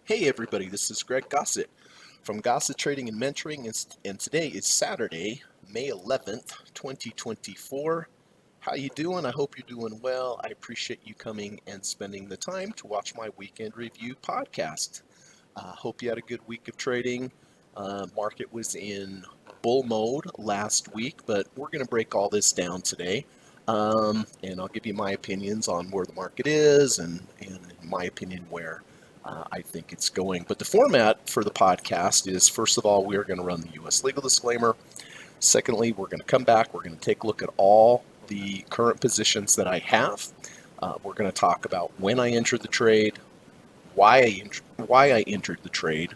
Hey everybody, this is Greg Gossett from Gossett Trading and Mentoring, and today is Saturday, May 11th, 2024. How you doing? I hope you're doing well. I appreciate you coming and spending the time to watch my weekend review podcast. Hope you had a good week of trading. Market was in bull mode last week, but we're going to break all this down today. And I'll give you my opinions on where the market is and in my opinion, where I think it's going. But the format for the podcast is, first of all, we are going to run the U.S. legal disclaimer. Secondly, we're going to come back. We're going to take a look at all the current positions that I have. We're going to talk about when I entered the trade, why I entered the trade,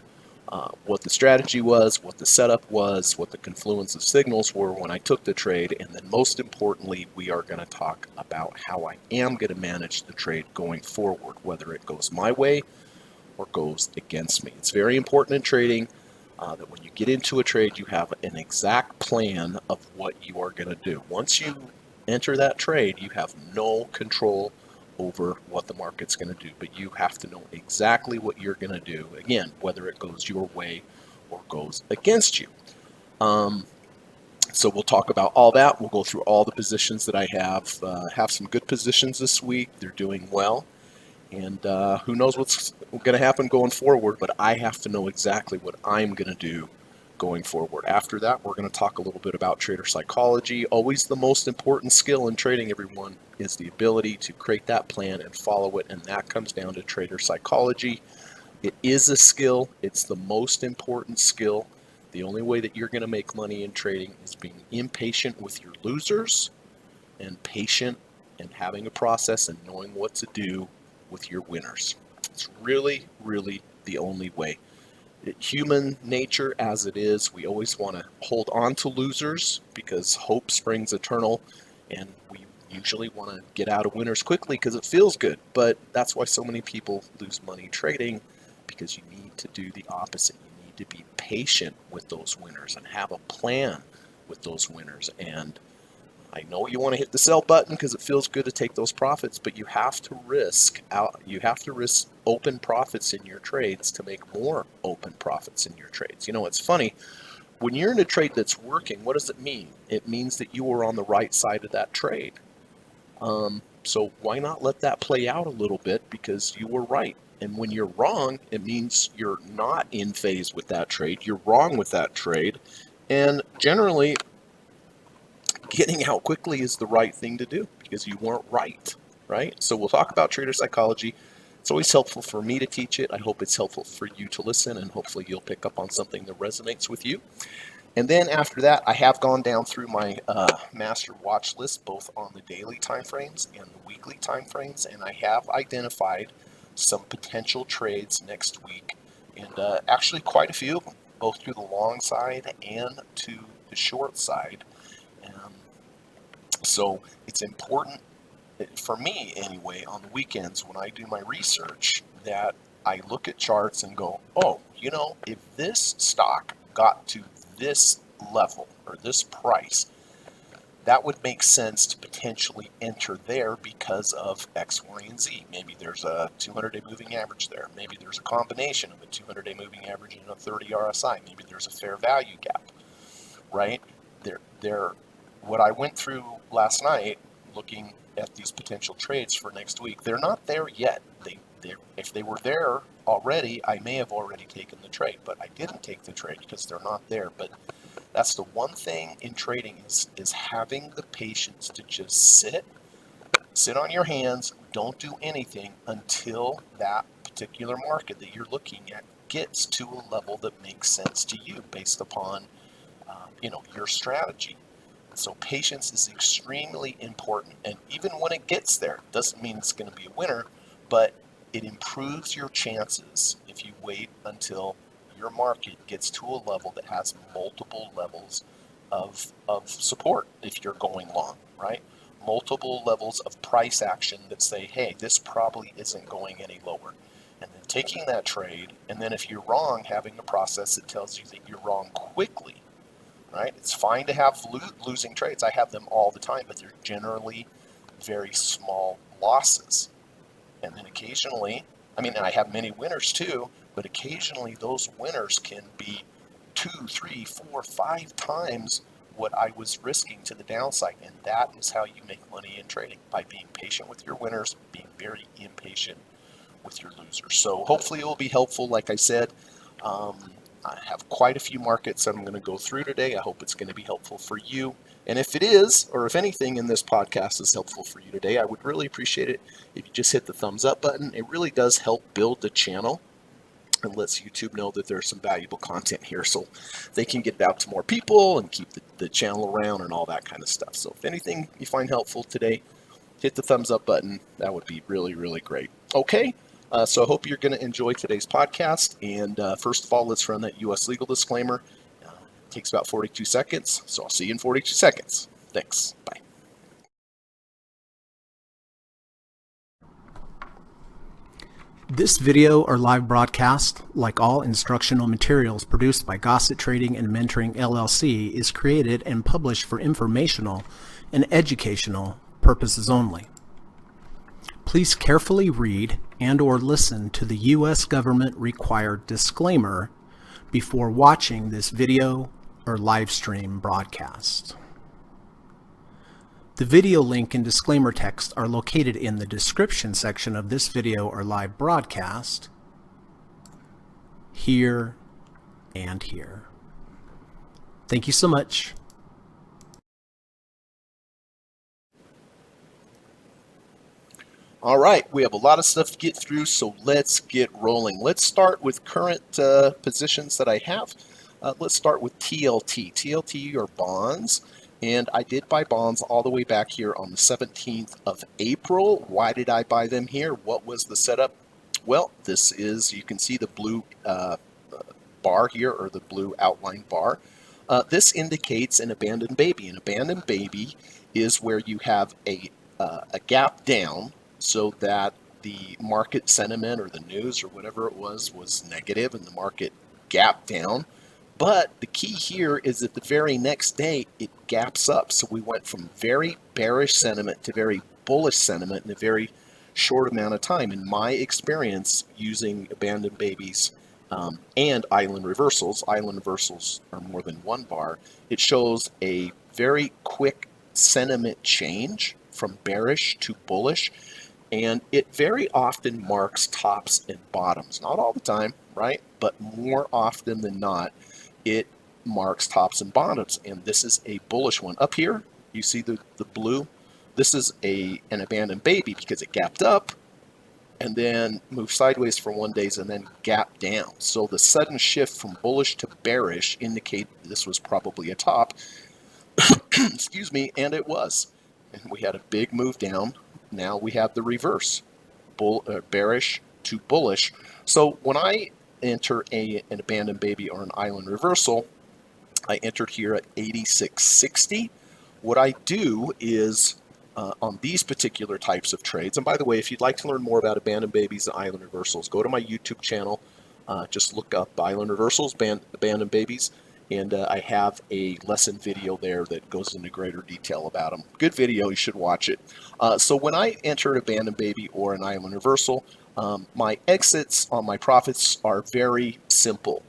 what the strategy was, what the setup was, what the confluence of signals were when I took the trade, and then most importantly, we are going to talk about how I am going to manage the trade going forward, whether it goes my way or goes against me. It's very important in trading that when you get into a trade, you have an exact plan of what you are going to do. Once you enter that trade, you have no control over what the market's going to do, but you have to know exactly what you're going to do, again, whether it goes your way or goes against you. Um, so we'll talk about all that. We'll go through all the positions that I have some good positions this week. They're doing well. And who knows what's going to happen going forward, but I have to know exactly what I'm going to do going forward. After that, we're going to talk a little bit about trader psychology. Always the most important skill in trading, everyone, is the ability to create that plan and follow it, and that comes down to trader psychology. It is a skill. It's the most important skill. The only way that you're going to make money in trading is being impatient with your losers and patient and having a process and knowing what to do with your winners. It's really, really the only way. Human nature as it is, we always want to hold on to losers because hope springs eternal, and we usually want to get out of winners quickly because it feels good. But that's why so many people lose money trading, because you need to do the opposite. You need to be patient with those winners and have a plan with those winners. And I know you want to hit the sell button because it feels good to take those profits, but you have to risk open profits in your trades to make more open profits in your trades. You know, it's funny. When you're in a trade that's working, what does it mean? It means that you were on the right side of that trade. So why not let that play out a little bit because you were right? And when you're wrong, it means you're not in phase with that trade. You're wrong with that trade. And generally, getting out quickly is the right thing to do because you weren't right, right? So we'll talk about trader psychology. It's always helpful for me to teach it. I hope it's helpful for you to listen, and hopefully you'll pick up on something that resonates with you. And then after that, I have gone down through my master watch list, both on the daily time frames and the weekly time frames, and I have identified some potential trades next week, and actually quite a few of them, both to the long side and to the short side. Um, so it's important for me anyway on the weekends when I do my research that I look at charts and go, oh, you know, if this stock got to this level or this price, that would make sense to potentially enter there because of X, Y, and Z. Maybe there's a 200-day moving average there. Maybe there's a combination of a 200-day moving average and a 30 RSI. Maybe there's a fair value gap, right? There, what I went through last night looking at these potential trades for next week, they're not there yet. If they were there already, I may have already taken the trade, but I didn't take the trade because they're not there. But that's the one thing in trading is having the patience to just sit on your hands, don't do anything until that particular market that you're looking at gets to a level that makes sense to you based upon your strategy. So patience is extremely important, and even when it gets there, doesn't mean it's going to be a winner, but it improves your chances if you wait until your market gets to a level that has multiple levels of support if you're going long, right? Multiple levels of price action that say, hey, this probably isn't going any lower. And then taking that trade, and then if you're wrong, having a process that tells you that you're wrong quickly, right? It's fine to have losing trades. I have them all the time, but they're generally very small losses. And then occasionally, and I have many winners too, but occasionally those winners can be 2, 3, 4, 5 times what I was risking to the downside. And that is how you make money in trading, by being patient with your winners, being very impatient with your losers. So hopefully it will be helpful. Like I said, um, I have quite a few markets that I'm going to go through today. I hope it's going to be helpful for you. And if it is, or if anything in this podcast is helpful for you today, I would really appreciate it if you just hit the thumbs up button. It really does help build the channel and lets YouTube know that there's some valuable content here, so they can get it out to more people and keep the channel around and all that kind of stuff. So if anything you find helpful today, hit the thumbs up button. That would be really, really great. Okay, so I hope you're going to enjoy today's podcast. And first of all, let's run that U.S. legal disclaimer. It takes about 42 seconds, so I'll see you in 42 seconds. Thanks. Bye. This video or live broadcast, like all instructional materials produced by Gossett Trading and Mentoring LLC, is created and published for informational and educational purposes only. Please carefully read and or listen to the U.S. government required disclaimer before watching this video or live stream broadcast. The video link and disclaimer text are located in the description section of this video or live broadcast, here and here. Thank you so much. All right, we have a lot of stuff to get through, so let's get rolling. Let's start with current positions that I have. Let's start with TLT. TLT are bonds. And I did buy bonds all the way back here on the 17th of April. Why did I buy them here? What was the setup? Well, this is, you can see the blue bar here, or the blue outline bar. This indicates an abandoned baby. An abandoned baby is where you have a gap down so that the market sentiment or the news or whatever it was negative and the market gapped down. But the key here is that the very next day it gaps up. So we went from very bearish sentiment to very bullish sentiment in a very short amount of time. In my experience using abandoned babies and island reversals are more than one bar. It shows a very quick sentiment change from bearish to bullish. And it very often marks tops and bottoms. Not all the time, right? But more often than not, it marks tops and bottoms, and this is a bullish one. Up here, you see the blue? This is an abandoned baby because it gapped up and then moved sideways for 1 day and then gapped down. So the sudden shift from bullish to bearish indicate this was probably a top. Excuse me, and it was. And we had a big move down. Now we have the reverse, bearish to bullish. So when I enter an abandoned baby or an island reversal, I entered here at 86.60. What I do is on these particular types of trades, and by the way, if you'd like to learn more about abandoned babies and island reversals, go to my YouTube channel. Just look up island reversals, abandoned babies, and I have a lesson video there that goes into greater detail about them. Good video, you should watch it. So when I enter an abandoned baby or an island reversal, my exits on my profits are very simple.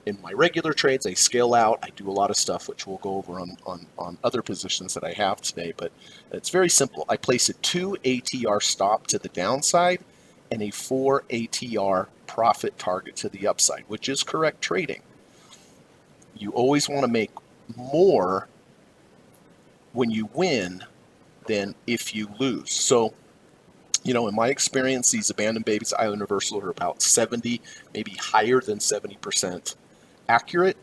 In my regular trades, I scale out. I do a lot of stuff, which we'll go over on other positions that I have today, but it's very simple. I place a 2 ATR stop to the downside and a 4 ATR profit target to the upside, which is correct trading. You always want to make more when you win than if you lose. So, you know, in my experience, these abandoned babies, island reversal, are about 70, maybe higher than 70% accurate.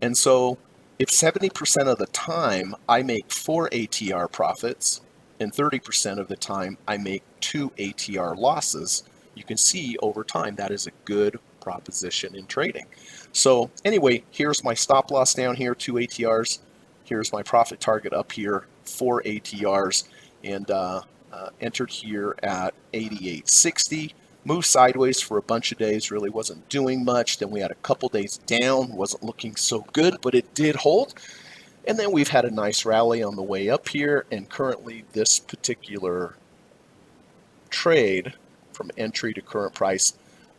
And so if 70% of the time I make 4 ATR profits and 30% of the time I make 2 ATR losses, you can see over time that is a good proposition in trading. So anyway, here's my stop loss down here, 2 ATRs. Here's my profit target up here, 4 ATRs, and entered here at 88.60. Moved sideways for a bunch of days, really wasn't doing much. Then we had a couple days down, wasn't looking so good, but it did hold. And then we've had a nice rally on the way up here, and currently this particular trade from entry to current price,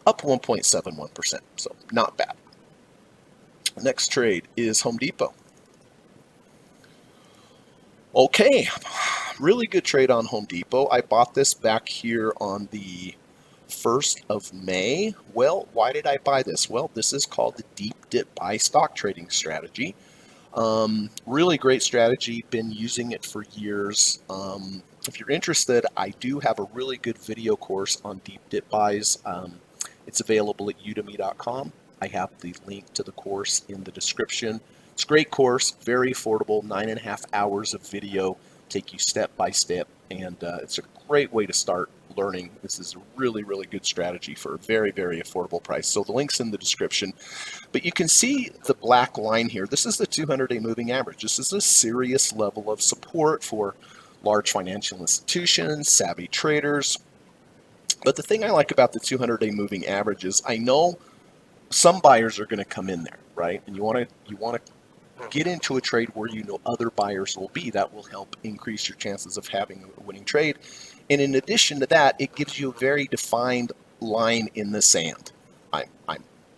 up 1.71%. So not bad. Next trade is Home Depot. Okay, really good trade on Home Depot. I bought this back here on the 1st of May. Well, why did I buy this? Well, this is called the deep dip buy stock trading strategy. Really great strategy, been using it for years. If you're interested, I do have a really good video course on deep dip buys. It's available at udemy.com. I have the link to the course in the description. It's a great course, very affordable, 9.5 hours of video, take you step by step, and it's a great way to start learning. This is a really, really good strategy for a very, very affordable price. So the link's in the description. But you can see the black line here. This is the 200-day moving average. This is a serious level of support for large financial institutions, savvy traders. But the thing I like about the 200-day moving average is I know some buyers are going to come in there, right? And you want to get into a trade where you know other buyers will be. That will help increase your chances of having a winning trade. And in addition to that, it gives you a very defined line in the sand. I'm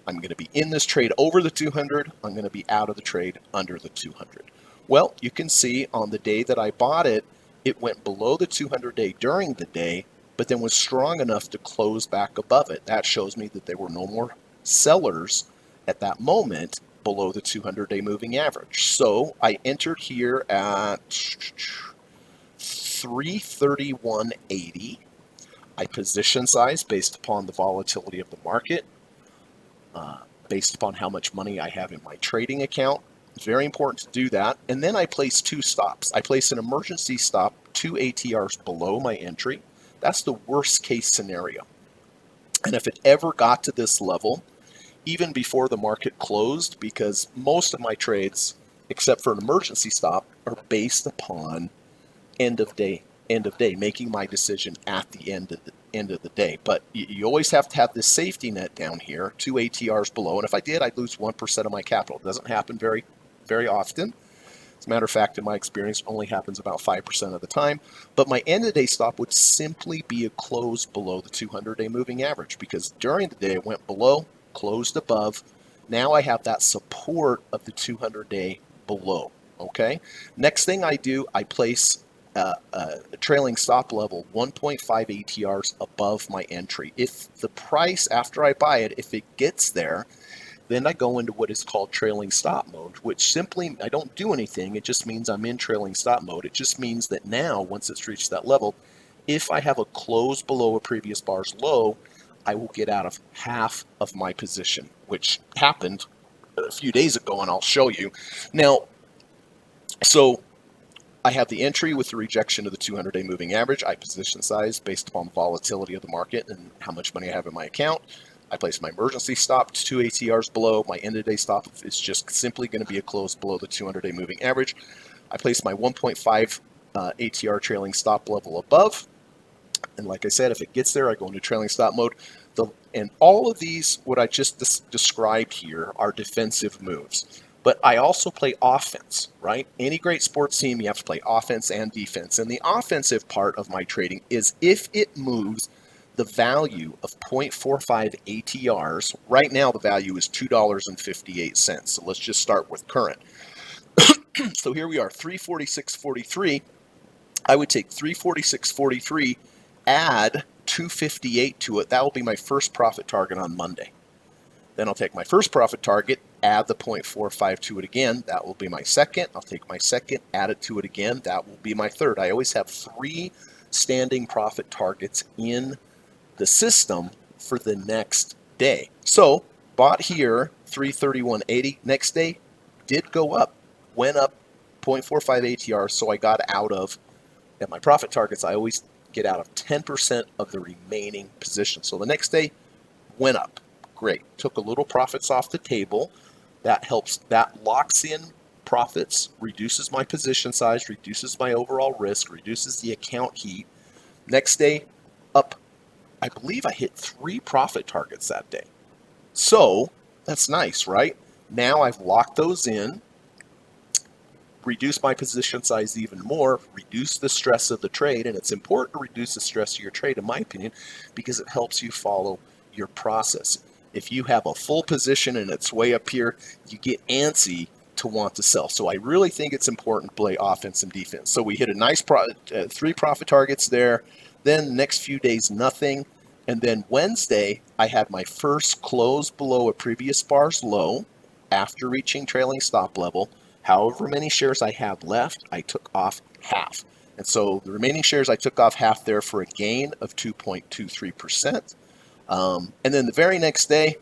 going to be in this trade over the 200. I'm going to be out of the trade under the 200. Well, you can see on the day that I bought it, it went below the 200-day during the day, but then was strong enough to close back above it. That shows me that there were no more sellers at that moment below the 200-day moving average. So I entered here at 331.80. I position size based upon the volatility of the market, based upon how much money I have in my trading account. It's very important to do that. And then I place two stops. I place an emergency stop 2 ATRs below my entry. That's the worst case scenario. And if it ever got to this level, even before the market closed, because most of my trades, except for an emergency stop, are based upon end of day, making my decision at the end of the day. But you always have to have this safety net down here, 2 ATRs below. And if I did, I'd lose 1% of my capital. It doesn't happen very, very often. As a matter of fact, in my experience, it only happens about 5% of the time. But my end of day stop would simply be a close below the 200-day moving average, because during the day it went below, closed above. Now I have that support of the 200-day below. Okay. Next thing I do, I place a trailing stop level 1.5 ATRs above my entry. If the price after I buy it, if it gets there, then I go into what is called trailing stop mode, which simply, I don't do anything. It just means I'm in trailing stop mode. It just means that now, once it's reached that level, if I have a close below a previous bar's low, I will get out of half of my position, which happened a few days ago, and I'll show you. Now, so I have the entry with the rejection of the 200-day moving average. I position size based upon the volatility of the market and how much money I have in my account. I place my emergency stop 2 ATRs below. My end of day stop is just simply going to be a close below the 200-day moving average. I place my 1.5 ATR trailing stop level above. And like I said, if it gets there, I go into trailing stop mode. And all of these, what I just described here, are defensive moves. But I also play offense, right? Any great sports team, you have to play offense and defense. And the offensive part of my trading is if it moves the value of 0.45 ATRs. Right now, the value is $2.58. So let's just start with current. So here we are, 346.43. I would take 346.43, add 258 to it. That will be my first profit target on Monday. Then I'll take my first profit target, add the 0.45 to it again. That will be my second. I'll take my second, add it to it again. That will be my third. I always have 3 standing profit targets in the system for the next day. So bought here 331.80. Next day did go up, went up 0.45 ATR. So I got out of, at my profit targets, I always get out of 10% of the remaining position. So the next day went up. Great. Took a little profits off the table. That helps, that locks in profits, reduces my position size, reduces my overall risk, reduces the account heat. Next day up. I believe I hit 3 profit targets that day. So that's nice, right? Now I've locked those in, reduced my position size even more, reduce the stress of the trade. And it's important to reduce the stress of your trade, in my opinion, because it helps you follow your process. If you have a full position and it's way up here, you get antsy to want to sell. So I really think it's important to play offense and defense. So we hit a nice 3 profit targets there. Then the next few days, nothing. And then Wednesday, I had my first close below a previous bar's low after reaching trailing stop level. However many shares I had left, I took off half. And so the remaining shares, I took off half there for a gain of 2.23%. And then the very next day,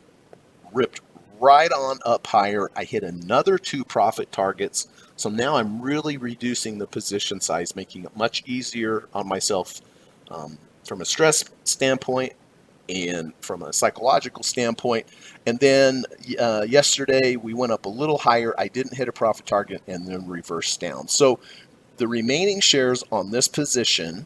ripped right on up higher. I hit another 2 profit targets. So now I'm really reducing the position size, making it much easier on myself from a stress standpoint and from a psychological standpoint. And then yesterday we went up a little higher. I didn't hit a profit target and then reversed down. So the remaining shares on this position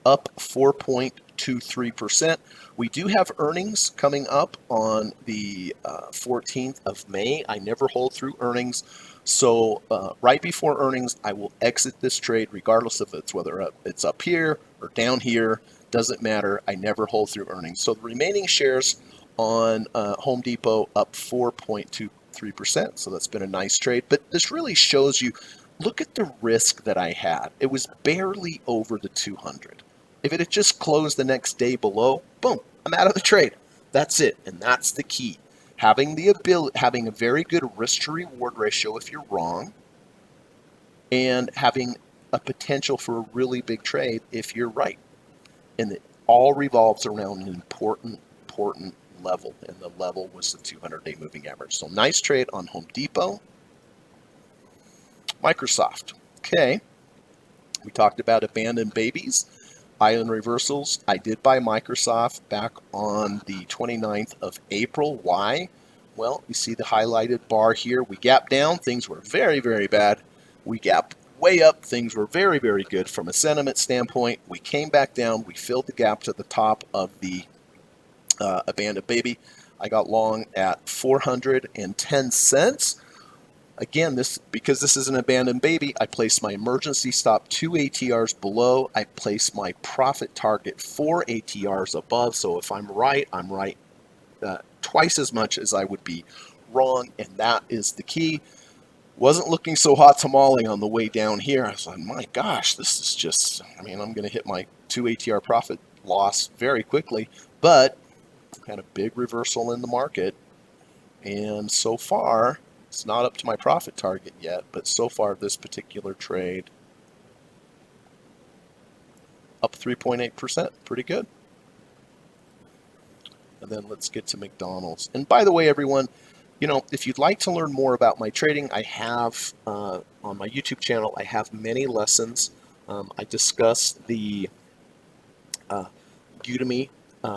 up 4.23%. We do have earnings coming up on the 14th of May. I never hold through earnings. So right before earnings, I will exit this trade regardless of whether it's up here or down here. Doesn't matter. I never hold through earnings. So the remaining shares on Home Depot up 4.23%. So that's been a nice trade. But this really shows you, look at the risk that I had. It was barely over the 200. If it had just closed the next day below, boom, I'm out of the trade. That's it. And that's the key. Having the ability, having a very good risk to reward ratio if you're wrong, and having a potential for a really big trade if you're right. And it all revolves around an important level, and the level was the 200-day moving average. So nice trade on Home Depot. Microsoft. Okay. We talked about abandoned babies. Island reversals. I did buy Microsoft back on the 29th of April. Why? Well, you see the highlighted bar here. We gapped down. Things were very, very bad. We gapped way up. Things were very, very good from a sentiment standpoint. We came back down. We filled the gap to the top of the abandoned baby. I got long at 410 cents. Again, because this is an abandoned baby, I placed my emergency stop 2 ATRs below. I placed my profit target 4 ATRs above. So if I'm right twice as much as I would be wrong, and that is the key. Wasn't looking so hot tamale on the way down here. I was like, my gosh, this is just, I'm going to hit my 2 ATR profit loss very quickly, but had a big reversal in the market, and so far, it's not up to my profit target yet, but so far this particular trade up 3.8%, pretty good. And then let's get to McDonald's. And by the way, everyone, if you'd like to learn more about my trading, I have on my YouTube channel, I have many lessons. I discuss the Udemy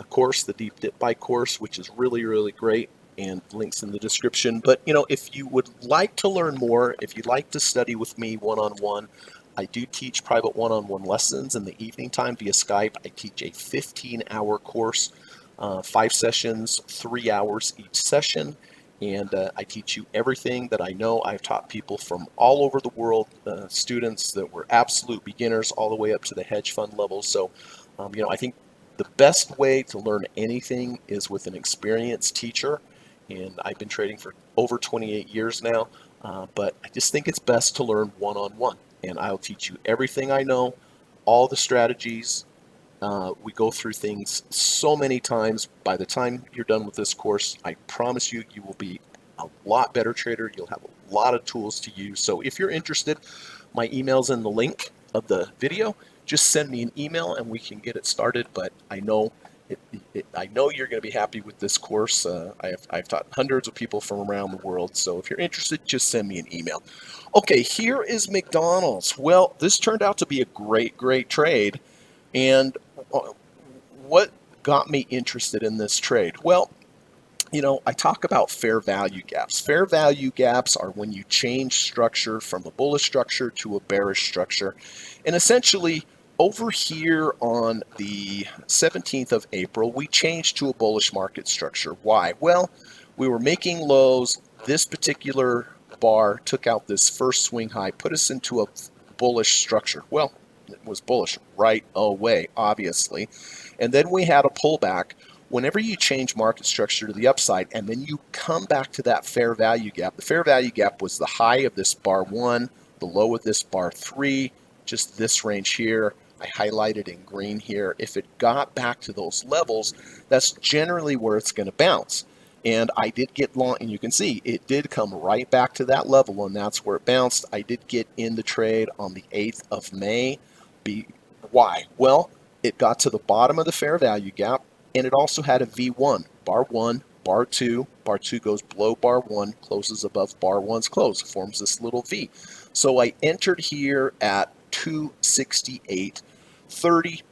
course, the Deep Dip Buy course, which is really, really great, and links in the description. But if you would like to learn more, if you'd like to study with me one-on-one, I do teach private one-on-one lessons in the evening time via Skype. I teach a 15-hour course, 5 sessions, 3 hours each session, and I teach you everything that I know. I've taught people from all over the world, students that were absolute beginners all the way up to the hedge fund level. So I think the best way to learn anything is with an experienced teacher. And I've been trading for over 28 years now, but I just think it's best to learn one-on-one. And I'll teach you everything I know, all the strategies. We go through things so many times. By the time you're done with this course, I promise you, you will be a lot better trader. You'll have a lot of tools to use. So if you're interested, my email's in the link of the video. Just send me an email and we can get it started. But I know you're going to be happy with this course. I've taught hundreds of people from around the world. So if you're interested, just send me an email. Okay, here is McDonald's. Well, this turned out to be a great trade. And what got me interested in this trade? Well, I talk about fair value gaps. Fair value gaps are when you change structure from a bullish structure to a bearish structure. And essentially, over here on the 17th of April, we changed to a bullish market structure. Why? Well, we were making lows. This particular bar took out this first swing high, put us into a bullish structure. Well, was bullish right away, obviously. And then we had a pullback. Whenever you change market structure to the upside and then you come back to that fair value gap, the fair value gap was the high of this bar 1, the low of this bar 3, just this range here. I highlighted in green here. If it got back to those levels, that's generally where it's going to bounce. And I did get long, and you can see it did come right back to that level, and that's where it bounced. I did get in the trade on the 8th of May. Why? Well, it got to the bottom of the fair value gap, and it also had a V1, bar 1, bar 2. Bar 2 goes below bar 1, closes above bar 1's close, forms this little V. So I entered here at 268.30.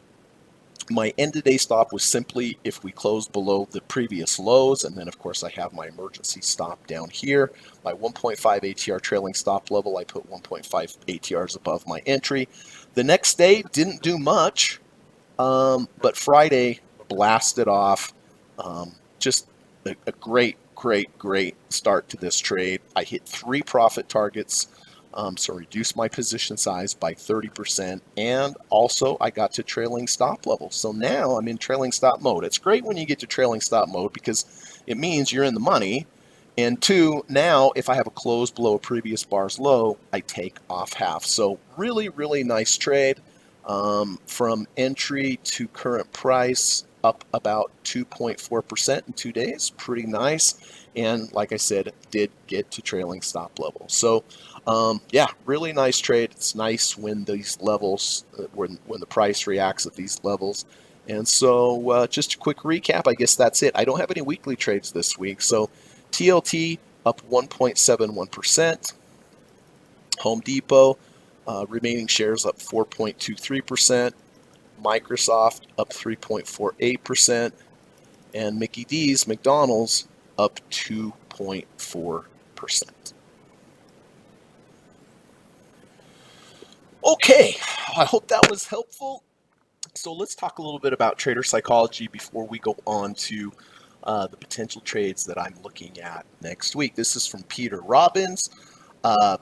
My end of day stop was simply if we closed below the previous lows, and then of course I have my emergency stop down here. My 1.5 ATR trailing stop level, I put 1.5 ATRs above my entry. The next day didn't do much, but Friday blasted off. Just a great start to this trade. I hit 3 profit targets. So reduced my position size by 30%, and also I got to trailing stop level. So now I'm in trailing stop mode. It's great when you get to trailing stop mode because it means you're in the money. And 2, now if I have a close below a previous bar's low, I take off half. So really nice trade. From entry to current price, up about 2.4% in 2 days. Pretty nice. And like I said, did get to trailing stop level. So yeah, really nice trade. It's nice when these levels, when the price reacts at these levels. And so just a quick recap, I guess that's it. I don't have any weekly trades this week. So TLT up 1.71%. Home Depot, remaining shares up 4.23%. Microsoft up 3.48%. And Mickey D's, McDonald's, up 2.4%. Okay, I hope that was helpful. So let's talk a little bit about trader psychology before we go on to the potential trades that I'm looking at next week. This is from Peter Robbins.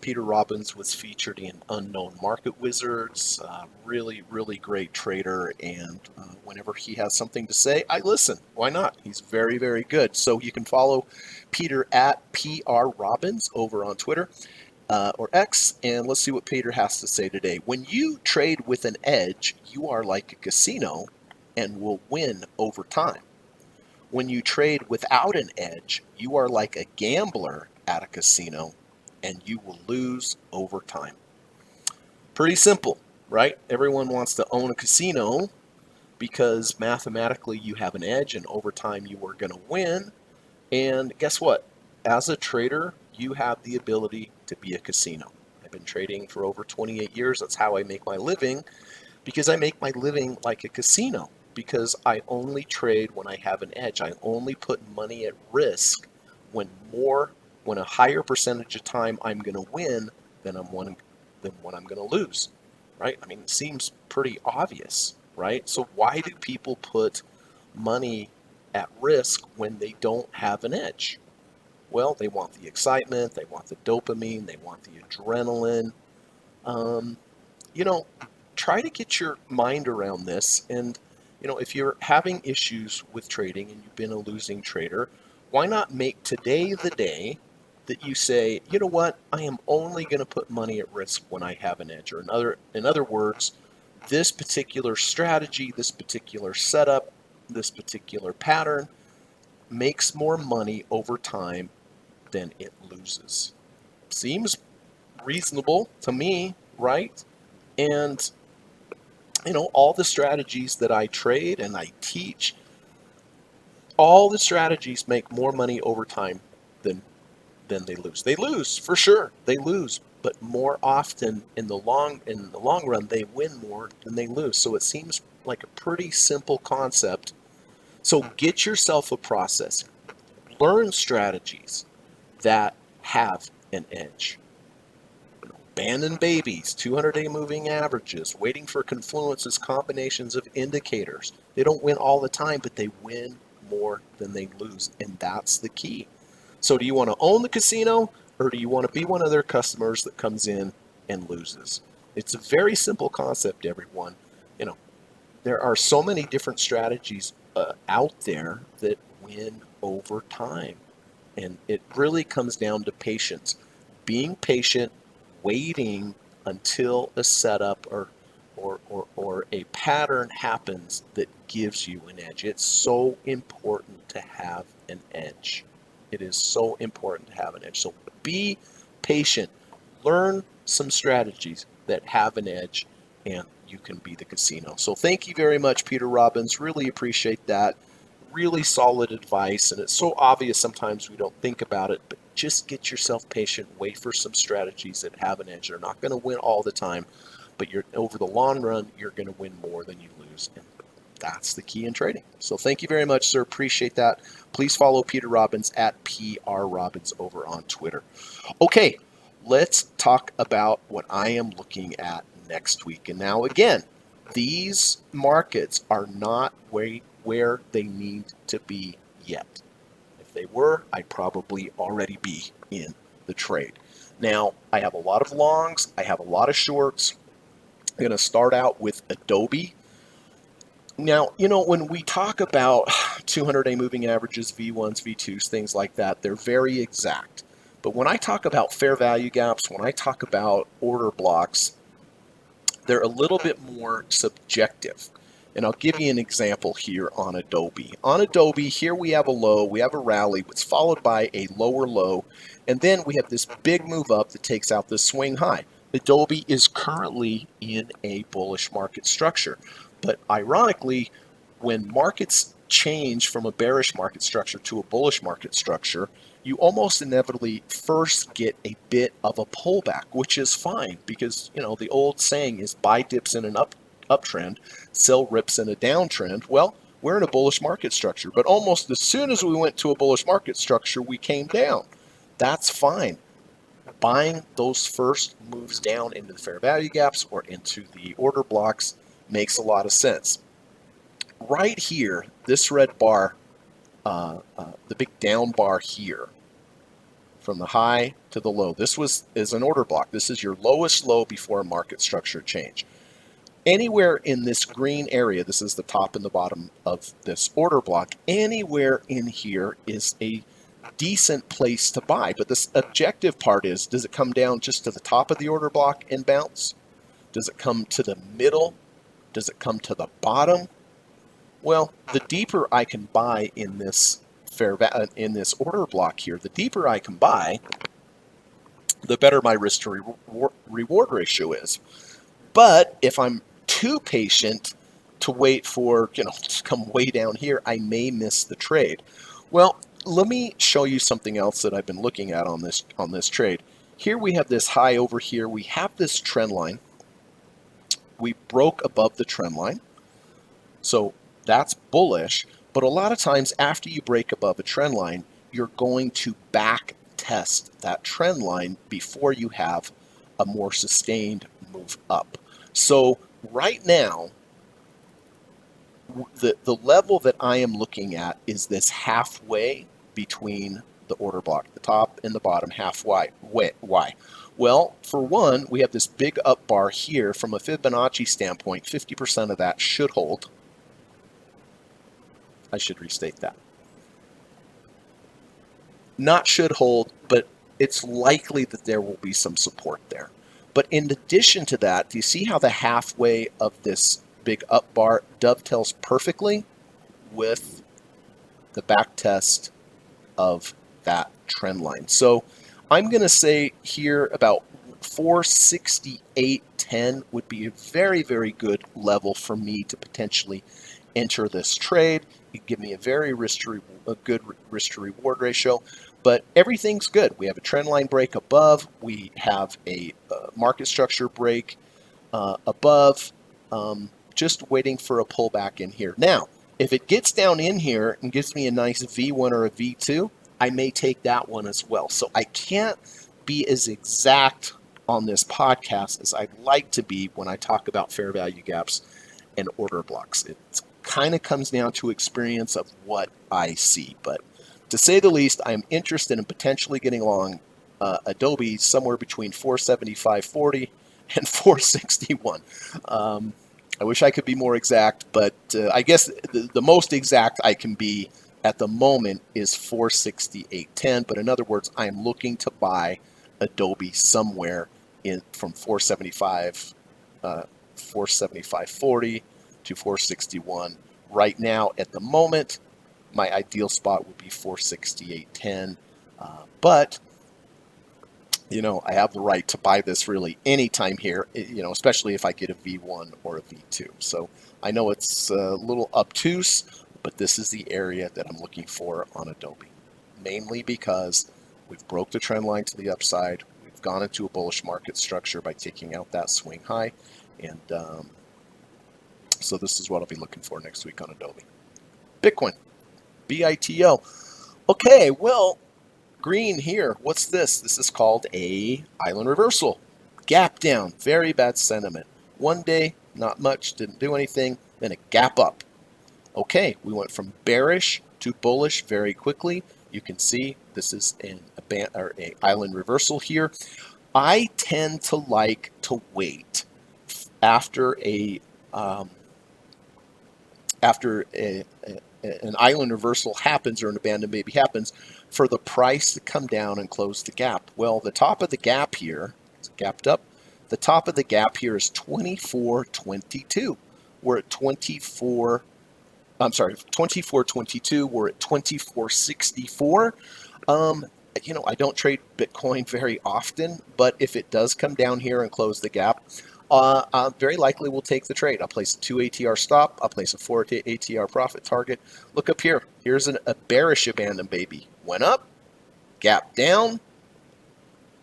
Peter Robbins was featured in Unknown Market Wizards. Really great trader, and whenever he has something to say, I listen. Why not? He's very good. So you can follow Peter at PR Robbins over on Twitter. Or X, and let's see what Peter has to say today. When you trade with an edge, you are like a casino and will win over time. When you trade without an edge, you are like a gambler at a casino and you will lose over time. Pretty simple, right? Everyone wants to own a casino because mathematically you have an edge and over time you are going to win. And guess what? As a trader, you have the ability to be a casino. I've been trading for over 28 years. That's how I make my living, because I make my living like a casino, because I only trade when I have an edge. I only put money at risk when a higher percentage of time I'm going to win than what I'm going to lose, right? I mean, it seems pretty obvious, right? So why do people put money at risk when they don't have an edge? Well, they want the excitement, they want the dopamine, they want the adrenaline. You know, try to get your mind around this. And, if you're having issues with trading and you've been a losing trader, why not make today the day that you say, you know what, I am only going to put money at risk when I have an edge. Or in other words, this particular strategy, this particular setup, this particular pattern makes more money over time than it loses. Seems reasonable to me, right? And all the strategies that I trade and I teach, all the strategies make more money over time than they lose. They lose for sure. They lose, but more often in the long run they win more than they lose. So it seems like a pretty simple concept. So get yourself a process. Learn strategies that have an edge. Abandon babies, 200-day moving averages, waiting for confluences, combinations of indicators. They don't win all the time, but they win more than they lose, and that's the key. So do you want to own the casino, or do you want to be one of their customers that comes in and loses? It's a very simple concept, everyone. You know, there are so many different strategies out there that win over time. And it really comes down to patience. Being patient, waiting until a setup or a pattern happens that gives you an edge. It's so important to have an edge. It is so important to have an edge. So be patient. Learn some strategies that have an edge, and you can be the casino. So thank you very much, Peter Robbins. Really appreciate that. Really solid advice, and it's so obvious sometimes we don't think about it, but just get yourself patient. Wait for some strategies that have an edge. They're not going to win all the time, but you're over the long run, you're going to win more than you lose, and that's the key in trading. So thank you very much, sir. Appreciate that. Please follow Peter Robbins at PR Robbins over on Twitter. Okay, let's talk about what I am looking at next week. And now again, these markets are not where they need to be yet. If they were, I'd probably already be in the trade. Now, I have a lot of longs, I have a lot of shorts. I'm going to start out with Adobe. Now, when we talk about 200-day moving averages, V1s, V2s, things like that, they're very exact. But when I talk about fair value gaps, when I talk about order blocks, they're a little bit more subjective. And I'll give you an example here on Adobe. On Adobe, here we have a low, we have a rally, it's followed by a lower low, and then we have this big move up that takes out this swing high. Adobe is currently in a bullish market structure. But ironically, when markets change from a bearish market structure to a bullish market structure, you almost inevitably first get a bit of a pullback, which is fine because, the old saying is buy dips in an uptrend, sell rips in a downtrend. Well, we're in a bullish market structure, but almost as soon as we went to a bullish market structure, we came down. That's fine. Buying those first moves down into the fair value gaps or into the order blocks makes a lot of sense. Right here, this red bar, the big down bar here, from the high to the low, this is an order block. This is your lowest low before a market structure change. Anywhere in this green area, this is the top and the bottom of this order block, anywhere in here is a decent place to buy. But this objective part is, does it come down just to the top of the order block and bounce? Does it come to the middle? Does it come to the bottom? Well, the deeper I can buy in this order block here, the deeper I can buy, the better my risk to reward ratio is. But if I'm too patient to wait for, to come way down here, I may miss the trade. Well, let me show you something else that I've been looking at on this trade. Here we have this high over here. We have this trend line. We broke above the trend line. So that's bullish. But a lot of times after you break above a trend line, you're going to back test that trend line before you have a more sustained move up. So right now, the level that I am looking at is this halfway between the order block, the top and the bottom, halfway. Why? Well, for one, we have this big up bar here. From a Fibonacci standpoint, 50% of that should hold. I should restate that. Not should hold, but it's likely that there will be some support there. But in addition to that, do you see how the halfway of this big up bar dovetails perfectly with the back test of that trend line? So I'm going to say here about 468.10 would be a very, very good level for me to potentially enter this trade. It'd give me a good risk to reward ratio. But everything's good. We have a trend line break above. We have a market structure break above. Just waiting for a pullback in here. Now, if it gets down in here and gives me a nice V1 or a V2, I may take that one as well. So I can't be as exact on this podcast as I'd like to be when I talk about fair value gaps and order blocks. It kind of comes down to experience of what I see. But to say the least, I'm interested in potentially getting along Adobe somewhere between 475.40 and 461. I wish I could be more exact, but I guess the most exact I can be at the moment is 468.10. But in other words, I'm looking to buy Adobe somewhere in from 475, 475.40 to 461. Right now, at the moment, my ideal spot would be 468.10. But I have the right to buy this really anytime here, especially if I get a V1 or a V2. So I know it's a little obtuse, but this is the area that I'm looking for on Adobe, mainly because we've broke the trend line to the upside. We've gone into a bullish market structure by taking out that swing high. And so this is what I'll be looking for next week on Adobe. Bitcoin, BITO. Okay, well, green here. What's this? This is called a island reversal. Gap down. Very bad sentiment. One day, not much, didn't do anything. Then a gap up. Okay, we went from bearish to bullish very quickly. You can see this is an a island reversal here. I tend to like to wait after an island reversal happens or an abandon baby happens for the price to come down and close the gap. Well, the top of the gap here, it's gapped up. The top of the gap here is 24.22. We're at 24.22. We're at 24.64. I don't trade Bitcoin very often, but if it does come down here and close the gap, very likely we'll take the trade. I'll place a 2 ATR stop. I'll place a 4 ATR profit target. Look up here. Here's a bearish abandon baby. Went up, gap down,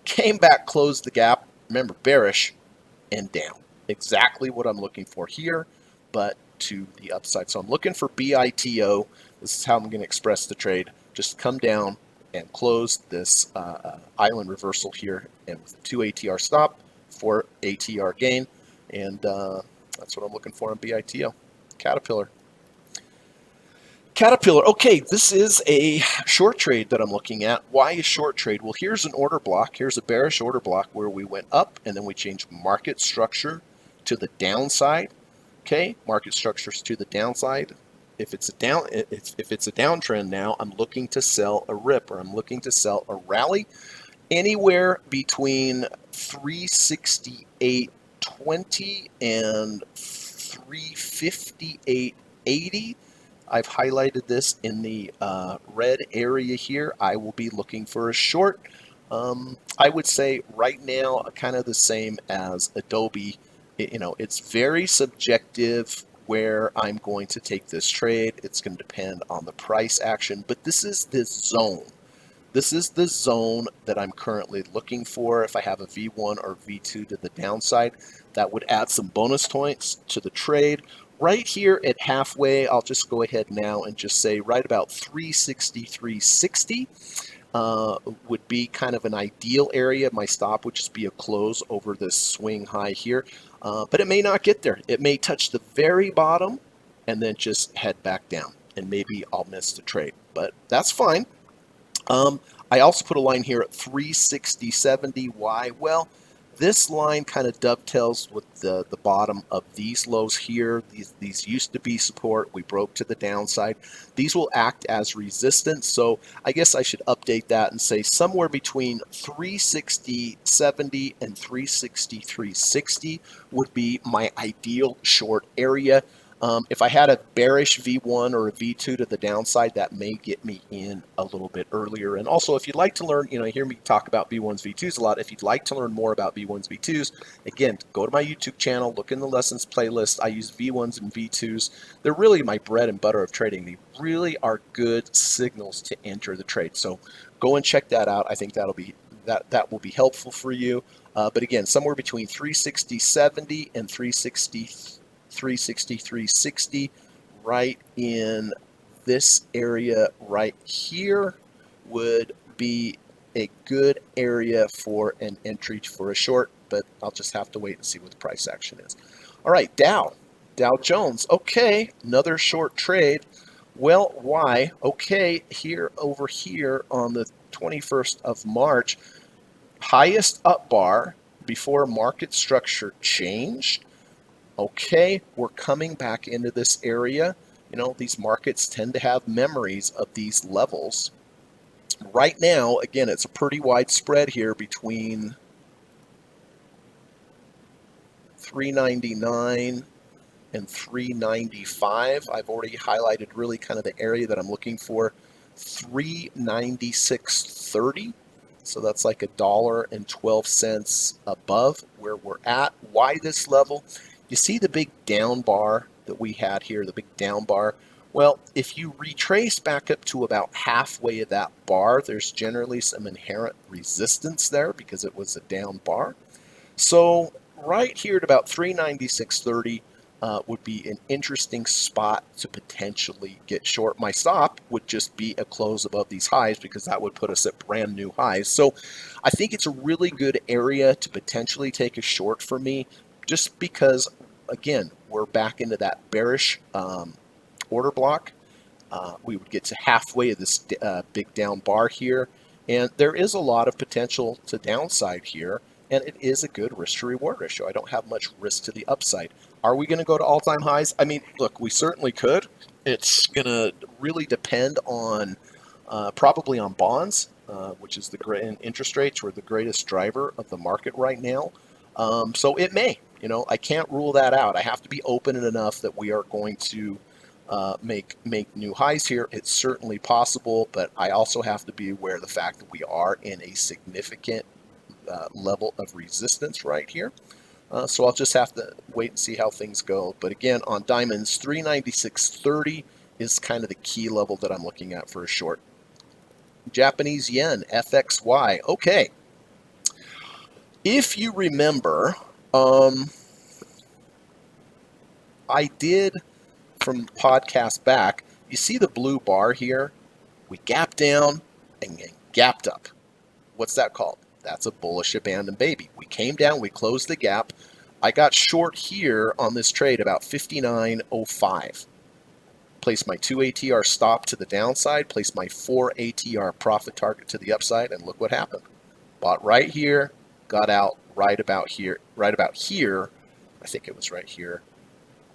came back, closed the gap. Remember, bearish and down. Exactly what I'm looking for here, but to the upside. So I'm looking for BITO. This is how I'm going to express the trade. Just come down and close this island reversal here, and with a 2 ATR stop, 4 ATR gain, and that's what I'm looking for on BITO. Caterpillar. Okay, this is a short trade that I'm looking at. Why a short trade? Well, here's an order block. Here's a bearish order block where we went up and then we changed market structure to the downside. Okay, market structures to the downside. If it's a downtrend now, I'm looking to sell a rip, or I'm looking to sell a rally anywhere between 368.20 and 358.80. I've highlighted this in the red area here. I will be looking for a short. I would say right now, kind of the same as Adobe. It's very subjective where I'm going to take this trade. It's going to depend on the price action, but this is this zone. This is the zone that I'm currently looking for. If I have a V1 or V2 to the downside, that would add some bonus points to the trade. Right here at halfway, I'll just go ahead now and just say right about 360 would be kind of an ideal area. My stop would just be a close over this swing high here, but it may not get there. It may touch the very bottom and then just head back down, and maybe I'll miss the trade, but that's fine. I also put a line here at 360.70. Why? Well, this line kind of dovetails with the bottom of these lows here. These used to be support. We broke to the downside. These will act as resistance. So I guess I should update that and say somewhere between 360.70 and 363.60 would be my ideal short area. If I had a bearish V1 or a V2 to the downside, that may get me in a little bit earlier. And also, if you'd like to learn, hear me talk about V1s, V2s a lot. If you'd like to learn more about V1s, V2s, again, go to my YouTube channel, look in the lessons playlist. I use V1s and V2s. They're really my bread and butter of trading. They really are good signals to enter the trade. So go and check that out. I think that will be helpful for you. But again, somewhere between 360.70 and 363.60, right in this area right here would be a good area for an entry for a short, but I'll just have to wait and see what the price action is. All right, Dow Jones. Okay, another short trade. Well, why? Okay, over here on the 21st of March, highest up bar, before market structure changed. Okay, we're coming back into this area. You know, these markets tend to have memories of these levels. Right now, again, it's a pretty wide spread here between 399 and 395. I've already highlighted really kind of the area that I'm looking for, 396.30. So that's like $1.12 above where we're at. Why this level? You see the big down bar that we had here, the big down bar? Well, if you retrace back up to about halfway of that bar, there's generally some inherent resistance there because it was a down bar. So right here at about 396.30 would be an interesting spot to potentially get short. My stop would just be a close above these highs because that would put us at brand new highs. So I think it's a really good area to potentially take a short for me just because, again, we're back into that bearish order block. We would get to halfway of this big down bar here, and there is a lot of potential to downside here, and it is a good risk to reward ratio. I don't have much risk to the upside. Are we going to go to all-time highs? I mean, look, we certainly could. It's going to really depend on probably on bonds, which is the great interest rates are the greatest driver of the market right now. So it may, you know, I can't rule that out. I have to be open enough that we are going to make new highs here. It's certainly possible, but I also have to be aware of the fact that we are in a significant level of resistance right here. So I'll just have to wait and see how things go. But again, on diamonds, 396.30 is kind of the key level that I'm looking at for a short. Japanese yen, FXY. Okay. If you remember, I did from podcast back, you see the blue bar here? We gapped down and gapped up. What's that called? That's a bullish abandon baby. We came down, we closed the gap. I got short here on this trade about 59.05. Placed my 2 ATR stop to the downside, placed my 4 ATR profit target to the upside, and look what happened. Bought right here, got out right about here. I think it was right here.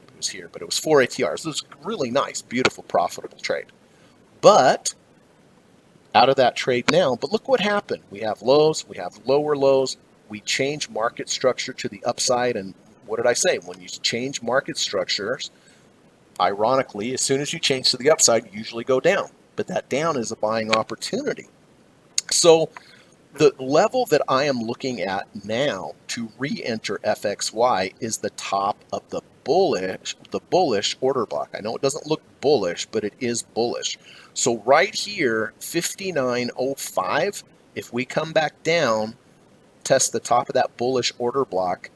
It was here, but it was 4 ATRs. It was really nice, beautiful, profitable trade. But out of that trade now, but look what happened. We have lows, we have lower lows. We change market structure to the upside, and what did I say? When you change market structures, ironically, as soon as you change to the upside, you usually go down. But that down is a buying opportunity. So the level that I am looking at now to re-enter FXY is the top of the bullish order block. I know it doesn't look bullish, but it is bullish. So right here, 59.05, if we come back down, test the top of that bullish order block,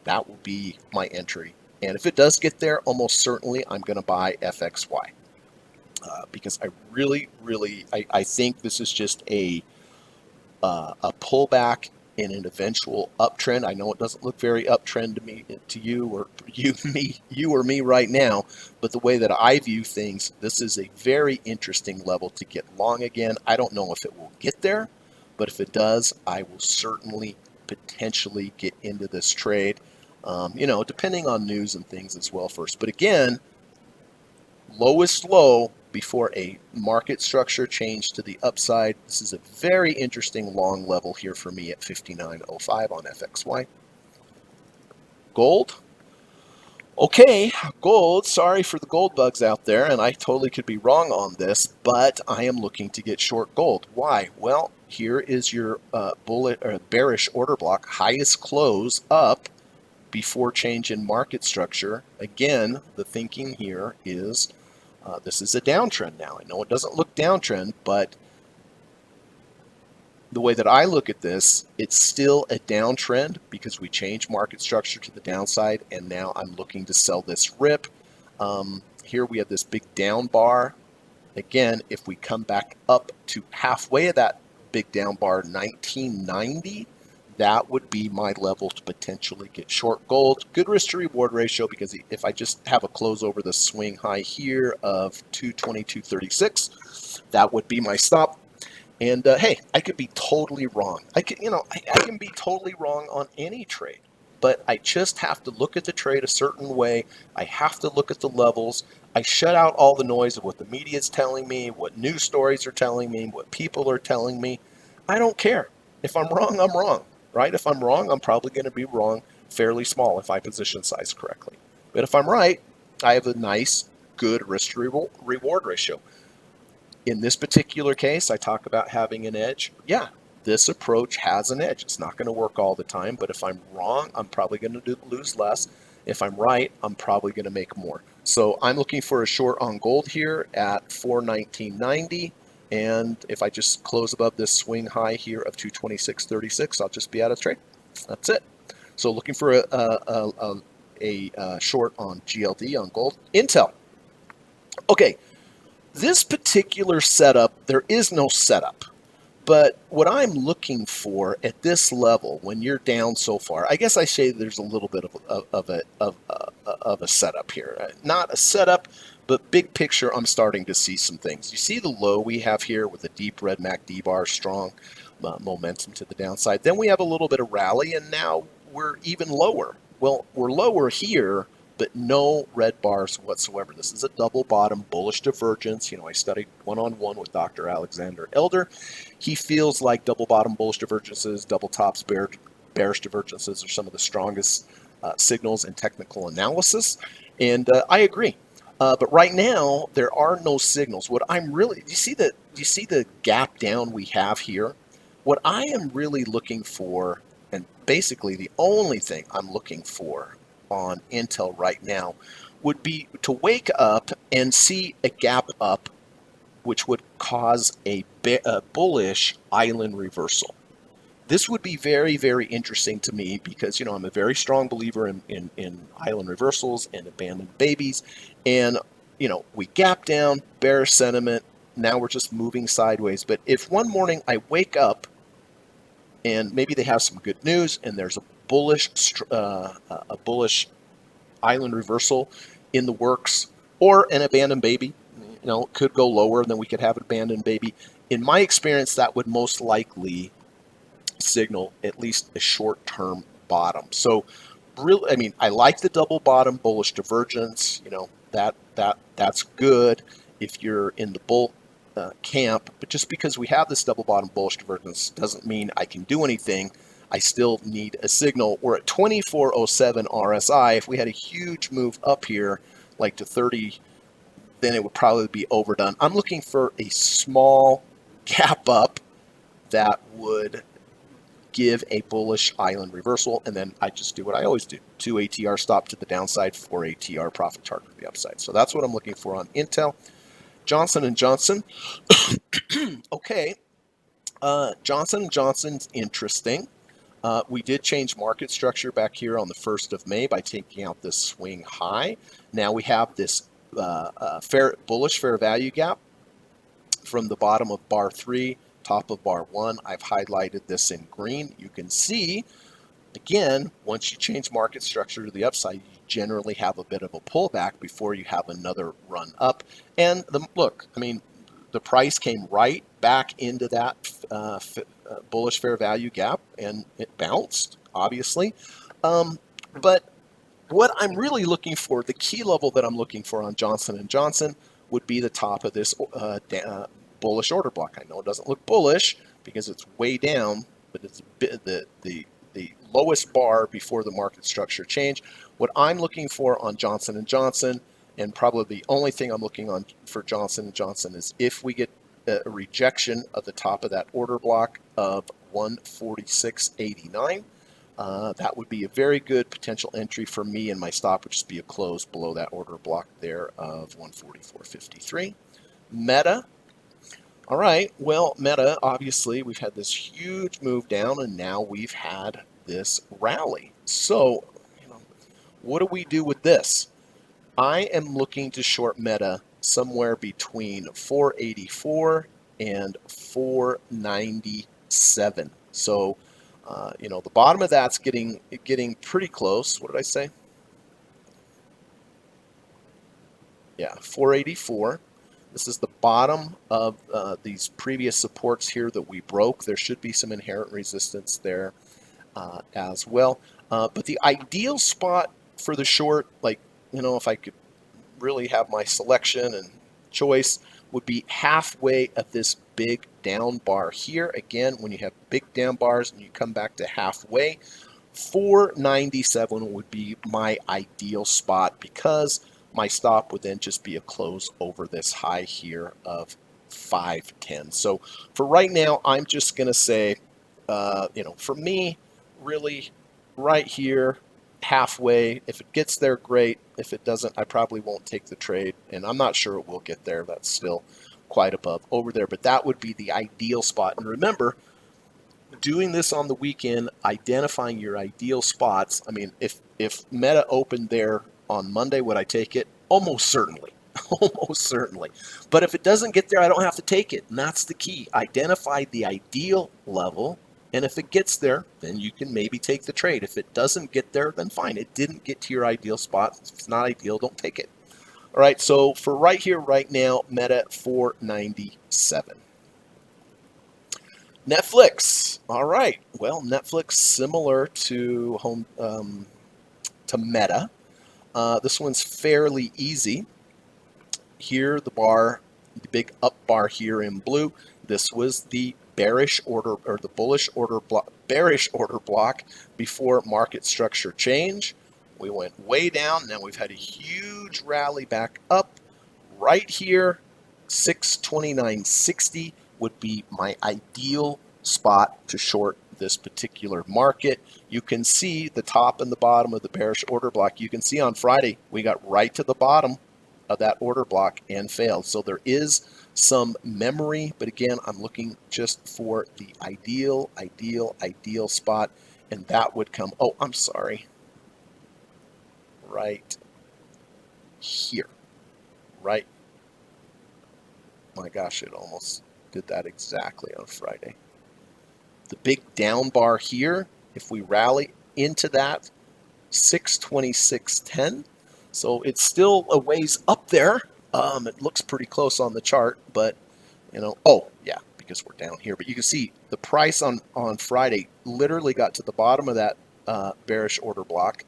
that will be my entry. And if it does get there, almost certainly I'm going to buy FXY because I really, I think this is just a pullback in an eventual uptrend. I know it doesn't look very uptrend to me, to you or you or me right now, but the way that I view things, this is a very interesting level to get long again. I don't know if it will get there, but if it does, I will certainly potentially get into this trade. You know, depending on news and things as well first. But again, lowest low before a market structure change to the upside. This is a very interesting long level here for me at 59.05 on FXY. Gold. Okay, gold, sorry for the gold bugs out there, and I totally could be wrong on this, but I am looking to get short gold. Why? Well, here is your bearish order block, highest close up before change in market structure. Again, the thinking here is this is a downtrend now. I know it doesn't look downtrend, but the way that I look at this, it's still a downtrend because we changed market structure to the downside, and now I'm looking to sell this rip. Here we have this big down bar. Again, if we come back up to halfway of that big down bar, 1990, that would be my level to potentially get short gold. Good risk to reward ratio, because if I just have a close over the swing high here of 222.36, that would be my stop. And hey, I could be totally wrong. I can be totally wrong on any trade, but I just have to look at the trade a certain way. I have to look at the levels. I shut out all the noise of what the media is telling me, what news stories are telling me, what people are telling me. I don't care. If I'm wrong, I'm wrong, right? If I'm wrong, I'm probably going to be wrong fairly small if I position size correctly. But if I'm right, I have a nice, good risk to reward ratio. In this particular case, I talk about having an edge. Yeah, this approach has an edge. It's not going to work all the time, but if I'm wrong, I'm probably going to lose less. If I'm right, I'm probably going to make more. So I'm looking for a short on gold here at 419.90. And if I just close above this swing high here of 226.36, I'll just be out of trade. That's it. So looking for a short on GLD on gold. Intel. Okay, this particular setup, there is no setup. But what I'm looking for at this level, when you're down so far, I guess I say there's a little bit of a setup here. Not a setup, but big picture, I'm starting to see some things. You see the low we have here with a deep red MACD bar, strong momentum to the downside. Then we have a little bit of rally, and now we're even lower. Well, we're lower here, but no red bars whatsoever. This is a double bottom bullish divergence. I studied one-on-one with Dr. Alexander Elder. He feels like double bottom bullish divergences, double tops bearish divergences are some of the strongest signals in technical analysis. And I agree. But right now, there are no signals. What I'm really, do you see the gap down we have here? What I am really looking for, and basically the only thing I'm looking for on Intel right now, would be to wake up and see a gap up, which would cause a bullish island reversal. This would be very, very interesting to me because, I'm a very strong believer in island reversals and abandoned babies. And, we gap down, bearish sentiment. Now we're just moving sideways. But if one morning I wake up and maybe they have some good news and there's a bullish island reversal in the works, or an abandoned baby, could go lower, and then we could have an abandoned baby. In my experience, that would most likely signal at least a short-term bottom. So really, I like the double bottom bullish divergence. That's good if you're in the bull camp. But just because we have this double bottom bullish divergence doesn't mean I can do anything. I still need a signal. We're at 2407 RSI. If we had a huge move up here, like to 30, then it would probably be overdone. I'm looking for a small gap up that would give a bullish island reversal, and then I just do what I always do. 2 ATR stop to the downside, 4 ATR profit target to the upside. So that's what I'm looking for on Intel. Johnson & Johnson. Okay, Johnson & Johnson's interesting. We did change market structure back here on the 1st of May by taking out this swing high. Now we have this bullish fair value gap from the bottom of bar 3, top of bar 1. I've highlighted this in green. You can see, again, once you change market structure to the upside, you generally have a bit of a pullback before you have another run up. And the price came right back into that bullish fair value gap, and it bounced, obviously. But what I'm really looking for, the key level that I'm looking for on Johnson & Johnson would be the top of this bullish order block. I know it doesn't look bullish because it's way down, but it's the lowest bar before the market structure change. What I'm looking for on Johnson & Johnson, and probably the only thing I'm looking on for Johnson & Johnson, is if we get a rejection of the top of that order block of 146.89. That would be a very good potential entry for me, and my stop would just be a close below that order block there of 144.53. Meta. All right, well, Meta, obviously, we've had this huge move down, and now we've had this rally. So, what do we do with this? I am looking to short Meta somewhere between 484 and 497. So, the bottom of that's getting pretty close. What did I say? Yeah, 484. This is the bottom of these previous supports here that we broke. There should be some inherent resistance there as well. But the ideal spot for the short, like, if I could really have my selection and choice, would be halfway of this big down bar here. Again, when you have big down bars and you come back to halfway, 497 would be my ideal spot, because my stop would then just be a close over this high here of 510. So for right now, I'm just going to say, for me, really right here, halfway. If it gets there, great. If it doesn't, I probably won't take the trade, and I'm not sure it will get there. That's still quite above over there, but that would be the ideal spot. And remember, doing this on the weekend, identifying your ideal spots. I mean, if Meta opened there on Monday, would I take it? Almost certainly. Almost certainly. But if it doesn't get there, I don't have to take it. And that's the key. Identify the ideal level. And if it gets there, then you can maybe take the trade. If it doesn't get there, then fine. It didn't get to your ideal spot. If it's not ideal, don't take it. All right, so for right here, right now, Meta 497. Netflix. All right. Well, Netflix, similar to to Meta. This one's fairly easy. Here, the bar, the big up bar here in blue. This was the bearish order, or the bullish order block, bearish order block before market structure change. We went way down. Now we've had a huge rally back up. Right here, 629.60 would be my ideal spot to short this particular market. You can see the top and the bottom of the bearish order block. You can see on Friday we got right to the bottom of that order block and failed. So there is some memory, but again, I'm looking just for the ideal spot, and that would come, oh, I'm sorry, right here, right. My gosh, it almost did that exactly on Friday. The big down bar here, if we rally into that, 626.10. So it's still a ways up there. It looks pretty close on the chart, but oh yeah, because we're down here. But you can see the price on Friday literally got to the bottom of that bearish order block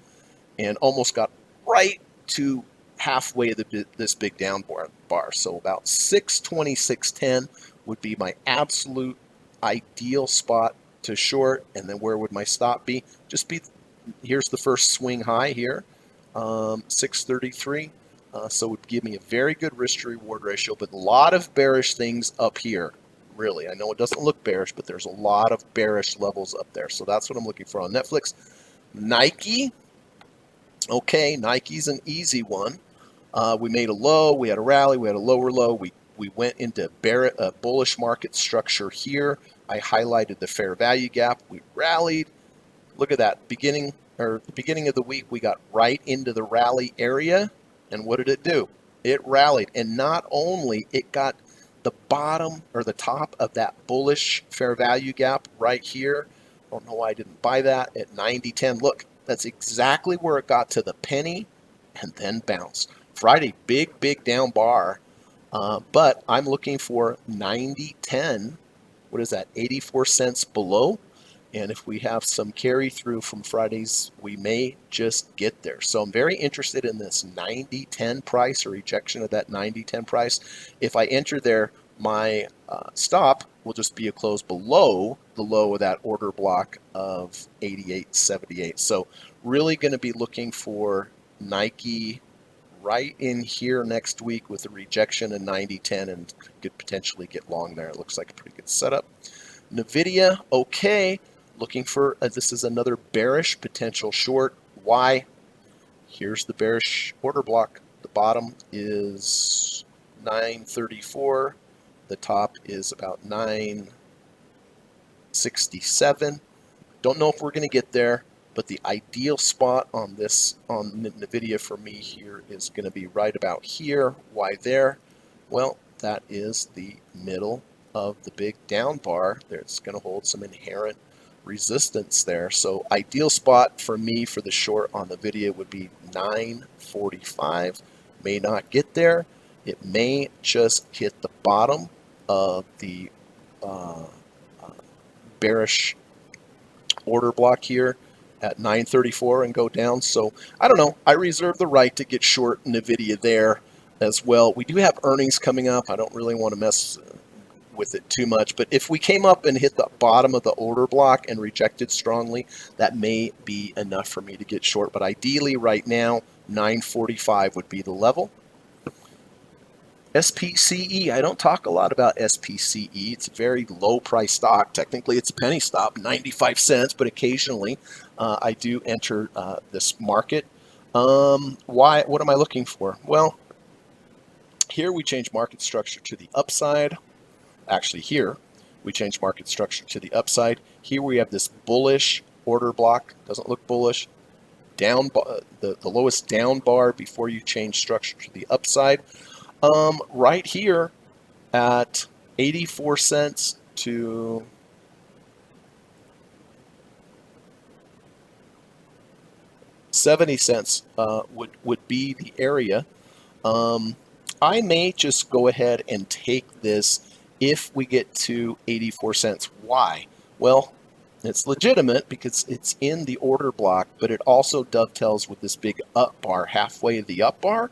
and almost got right to halfway of this big down bar. So about 626.10 would be my absolute ideal spot to short. And then where would my stop be? Just be, here's the first swing high here, 633. So it would give me a very good risk to reward ratio, but a lot of bearish things up here. Really, I know it doesn't look bearish, but there's a lot of bearish levels up there. So that's what I'm looking for on Netflix. Nike. Okay, Nike's an easy one. We made a low, we had a rally, we had a lower low. We went into bullish market structure here. I highlighted the fair value gap. We rallied. Look at that. The beginning of the week, we got right into the rally area. And what did it do? It rallied. And not only it got the bottom or the top of that bullish fair value gap right here. I don't know why I didn't buy that at 90.10. Look, that's exactly where it got to the penny and then bounced. Friday, big down bar. But I'm looking for 90.10. What is that? 84 cents below. And if we have some carry through from Fridays, we may just get there. So I'm very interested in this 90.10 price, or rejection of that 90.10 price. If I enter there, my stop will just be a close below the low of that order block of 88.78. So really going to be looking for Nike right in here next week with a rejection of 90.10, and could potentially get long there. It looks like a pretty good setup. NVIDIA, okay. Looking for, this is another bearish potential short. Why? Here's the bearish order block. The bottom is 934. The top is about 967. Don't know if we're going to get there, but the ideal spot on this, on NVIDIA for me here, is going to be right about here. Why there? Well, that is the middle of the big down bar. There, it's going to hold some inherent resistance there. So ideal spot for me for the short on the video would be 945. May not get there, It may just hit the bottom of the uh, bearish order block here at 934 and go down. So I don't know. I reserve the right to get short NVIDIA there as well. We do have earnings coming up. I don't really want to mess with it too much. But if we came up and hit the bottom of the order block and rejected strongly, that may be enough for me to get short. But ideally right now, 945 would be the level. SPCE, I don't talk a lot about SPCE. It's a very low price stock. Technically, it's a penny stock, 95 cents, but occasionally I do enter this market. Why? What am I looking for? Well, here we change market structure to the upside. Actually, here we change market structure to the upside. Here we have this bullish order block. Doesn't look bullish. Down the lowest down bar before you change structure to the upside. Right here at 84 cents to 70 cents would be the area. I may just go ahead and take this if we get to 84 cents. Why? Well, it's legitimate because it's in the order block, but it also dovetails with this big up bar halfway the up bar.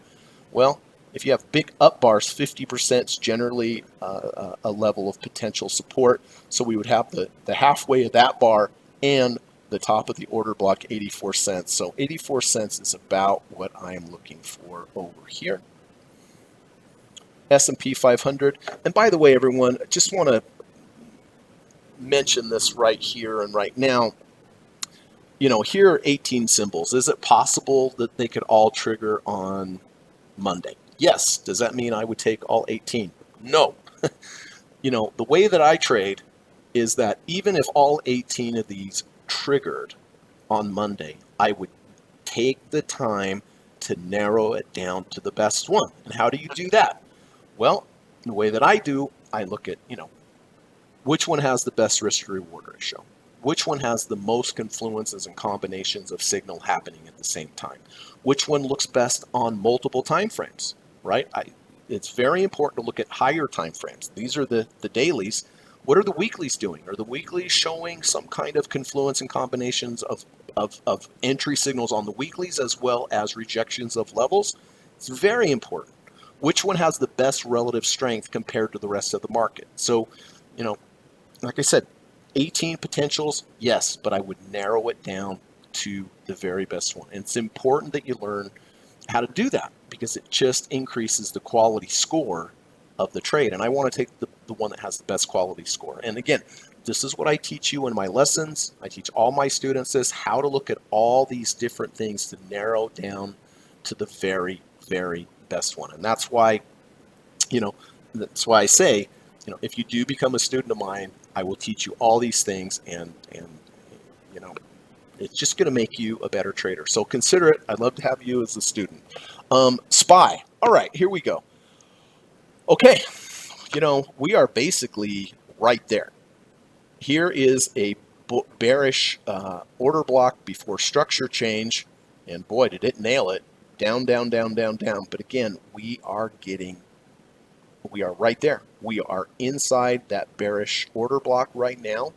Well, if you have big up bars, 50% is generally a level of potential support. So we would have the halfway of that bar and the top of the order block, 84 cents. So 84 cents is about what I am looking for over here. S&P 500. And by the way, everyone, I just want to mention this right here and right now. You know, here are 18 symbols. Is it possible that they could all trigger on Monday? Yes. Does that mean I would take all 18? No. You know, the way that I trade is that even if all 18 of these triggered on Monday, I would take the time to narrow it down to the best one. And how do you do that? Well, the way that I do, I look at, which one has the best risk to reward ratio? Which one has the most confluences and combinations of signal happening at the same time? Which one looks best on multiple time frames, right? It's very important to look at higher time frames. These are the dailies. What are the weeklies doing? Are the weeklies showing some kind of confluence and combinations of entry signals on the weeklies as well as rejections of levels? It's very important. Which one has the best relative strength compared to the rest of the market? So, like I said, 18 potentials, yes, but I would narrow it down to the very best one. And it's important that you learn how to do that because it just increases the quality score of the trade. And I want to take the one that has the best quality score. And again, this is what I teach you in my lessons. I teach all my students this, how to look at all these different things to narrow down to the very, very best one. And that's why, I say, if you do become a student of mine, I will teach you all these things and it's just going to make you a better trader. So consider it. I'd love to have you as a student. SPY. All right, here we go. Okay, we are basically right there. Here is a bearish order block before structure change. And boy, did it nail it. Down, down, down, down, down. But again, we are right there. We are inside that bearish order block right now.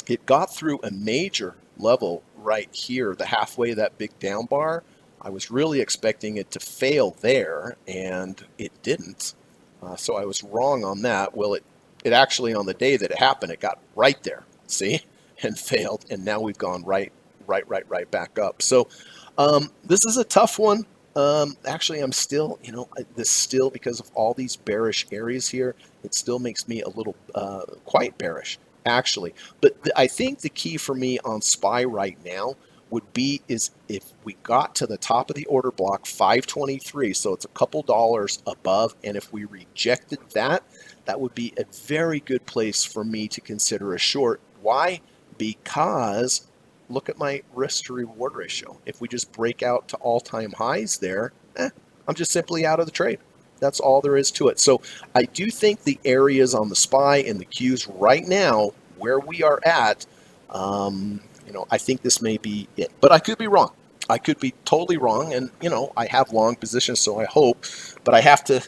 It got through a major level right here, the halfway of that big down bar. I was really expecting it to fail there, and it didn't. So I was wrong on that. Well, it actually, on the day that it happened, it got right there, see, and failed. And now we've gone right back up. So this is a tough one. Actually, I'm still, because of all these bearish areas here, it still makes me a little quite bearish, actually. But I think the key for me on SPY right now would be is if we got to the top of the order block, 523, so it's a couple dollars above, and if we rejected that, that would be a very good place for me to consider a short. Why? Because look at my risk to reward ratio. If we just break out to all-time highs there, I'm just simply out of the trade. That's all there is to it. So I do think the areas on the SPY and the Qs right now, where we are at, I think this may be it. But I could be wrong. I could be totally wrong, and I have long positions, so I hope, but I have to,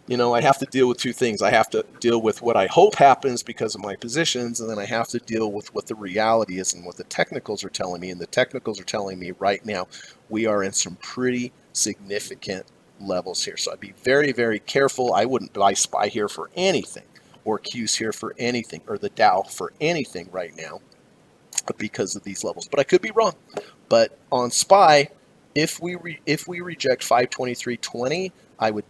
I have to deal with two things. I have to deal with what I hope happens because of my positions, and then I have to deal with what the reality is and what the technicals are telling me. And the technicals are telling me right now we are in some pretty significant levels here. So I'd be very, very careful. I wouldn't buy SPY here for anything, or Qs here for anything, or the Dow for anything right now because of these levels. But I could be wrong. But on SPY, if we reject 523.20, I would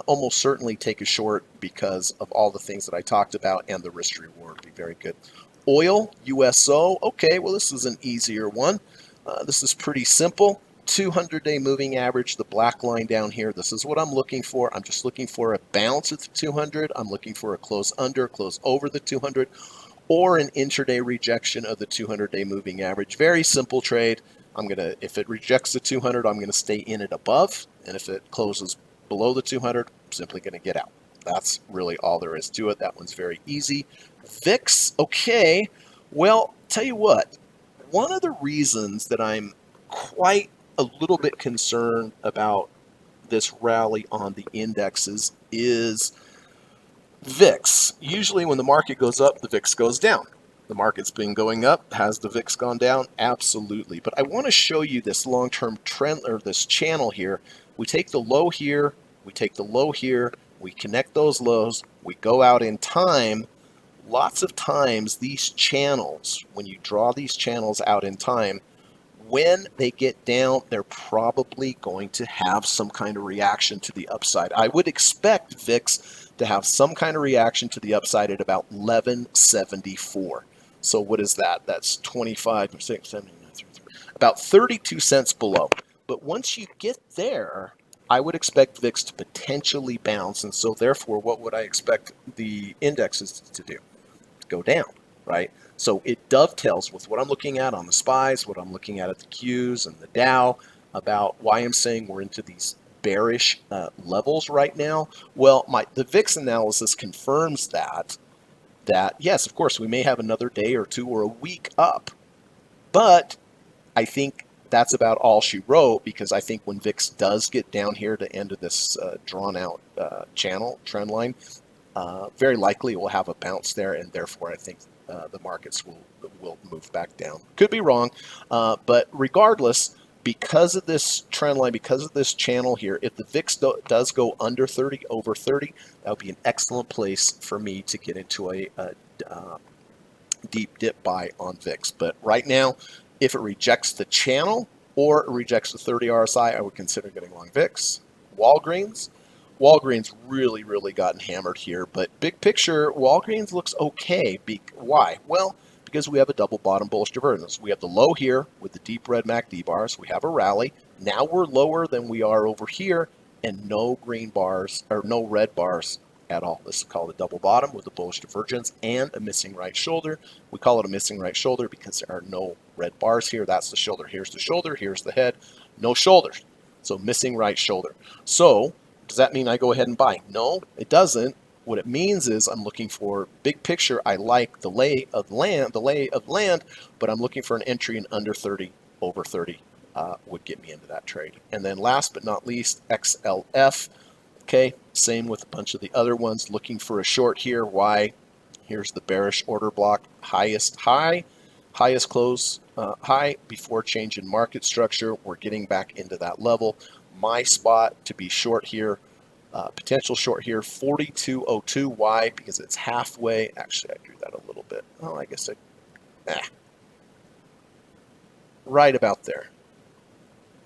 almost certainly take a short because of all the things that I talked about, and the risk reward would be very good. Oil, USO, okay, well, this is an easier one. This is pretty simple. 200-day moving average, the black line down here. This is what I'm looking for. I'm just looking for a bounce at the 200. I'm looking for a close under, close over the 200, or an intraday rejection of the 200-day moving average. Very simple trade. If it rejects the 200, I'm gonna stay in it above, and if it closes below the 200, I'm simply gonna get out. That's really all there is to it. That one's very easy. VIX, okay. Well, tell you what, one of the reasons that I'm quite a little bit concerned about this rally on the indexes is VIX. Usually when the market goes up, the VIX goes down. The market's been going up. Has the VIX gone down? Absolutely. But I want to show you this long-term trend, or this channel here. We take the low here, we take the low here, we connect those lows, we go out in time. Lots of times these channels, when you draw these channels out in time, when they get down, they're probably going to have some kind of reaction to the upside. I would expect VIX to have some kind of reaction to the upside at about 1174. So what is that? That's 25, 6, 7, 3, about 32 cents below. But once you get there, I would expect VIX to potentially bounce. And so therefore, what would I expect the indexes to do? Go down, right? So it dovetails with what I'm looking at on the SPYs, what I'm looking at the Qs and the Dow, about why I'm saying we're into these bearish levels right now. Well, the VIX analysis confirms that yes, of course, we may have another day or two or a week up, but I think that's about all she wrote, because I think when VIX does get down here to end of this drawn out channel trend line, very likely it will have a bounce there, and therefore I think the markets will move back down. Could be wrong, but regardless, because of this trend line, because of this channel here, if the VIX does go under 30, over 30, that would be an excellent place for me to get into a deep dip buy on VIX. But right now, if it rejects the channel or it rejects the 30 RSI, I would consider getting long VIX. Walgreens really, really gotten hammered here, but big picture, Walgreens looks okay. Why? Well, because we have a double bottom bullish divergence. We have the low here with the deep red MACD bars. We have a rally. Now we're lower than we are over here, and no green bars, or no red bars at all. This is called a double bottom with a bullish divergence and a missing right shoulder. We call it a missing right shoulder because there are no red bars here. That's the shoulder. Here's the shoulder. Here's the head. No shoulders. So missing right shoulder. So does that mean I go ahead and buy? No, it doesn't. What it means is I'm looking for big picture. I like the lay of land, but I'm looking for an entry in under 30, over 30 would get me into that trade. And then last but not least, XLF. Okay, same with a bunch of the other ones. Looking for a short here. Why? Here's the bearish order block. Highest high, highest close high before change in market structure. We're getting back into that level. My spot to be short here, potential short here, 42.02. Why? Because it's halfway. Actually, I drew that a little bit. Oh, I guess right about there.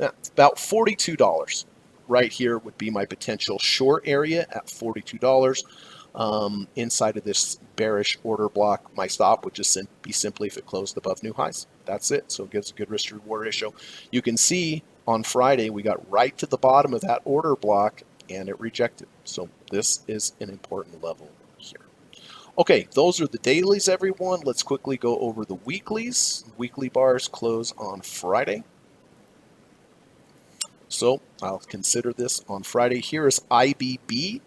Yeah, about $42 right here would be my potential short area at $42. Inside of this bearish order block, my stop would just be simply if it closed above new highs. That's it. So it gives a good risk to reward ratio. You can see on Friday we got right to the bottom of that order block and it rejected. So this is an important level here. Okay, those are the dailies, everyone. Let's quickly go over the weeklies. Weekly bars close on Friday. So I'll consider this on Friday. Here is IBB.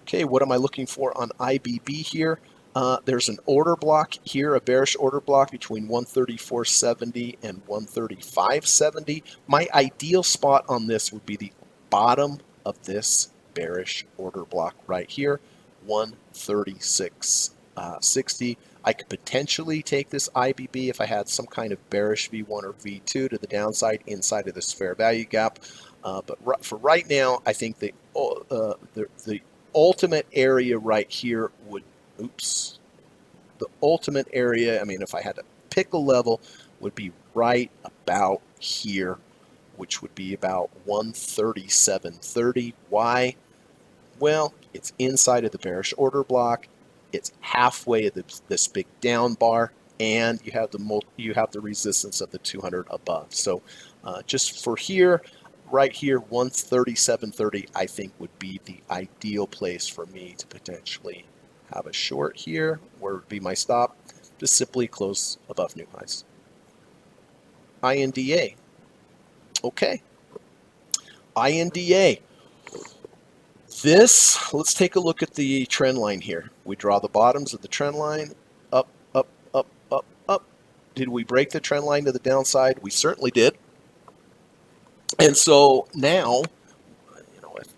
Okay, what am I looking for on IBB here? There's an order block here, a bearish order block between 134.70 and 135.70. My ideal spot on this would be the bottom of this bearish order block right here, 136.60. I could potentially take this IBB if I had some kind of bearish V1 or V2 to the downside inside of this fair value gap. But for right now, I think the ultimate area right here would, the ultimate area, I mean, if I had to pick a level, would be right about here, which would be about 137.30. Why? Well, it's inside of the bearish order block. It's halfway of this big down bar, and you have the resistance of the 200 above. So just for here, right here, 137.30, I think would be the ideal place for me to potentially have a short here. Where would be my stop? Just simply close above new highs. INDA. Okay. INDA. Let's take a look at the trend line here. We draw the bottoms of the trend line, up, up, up, up, up. Did we break the trend line to the downside? We certainly did. And so now,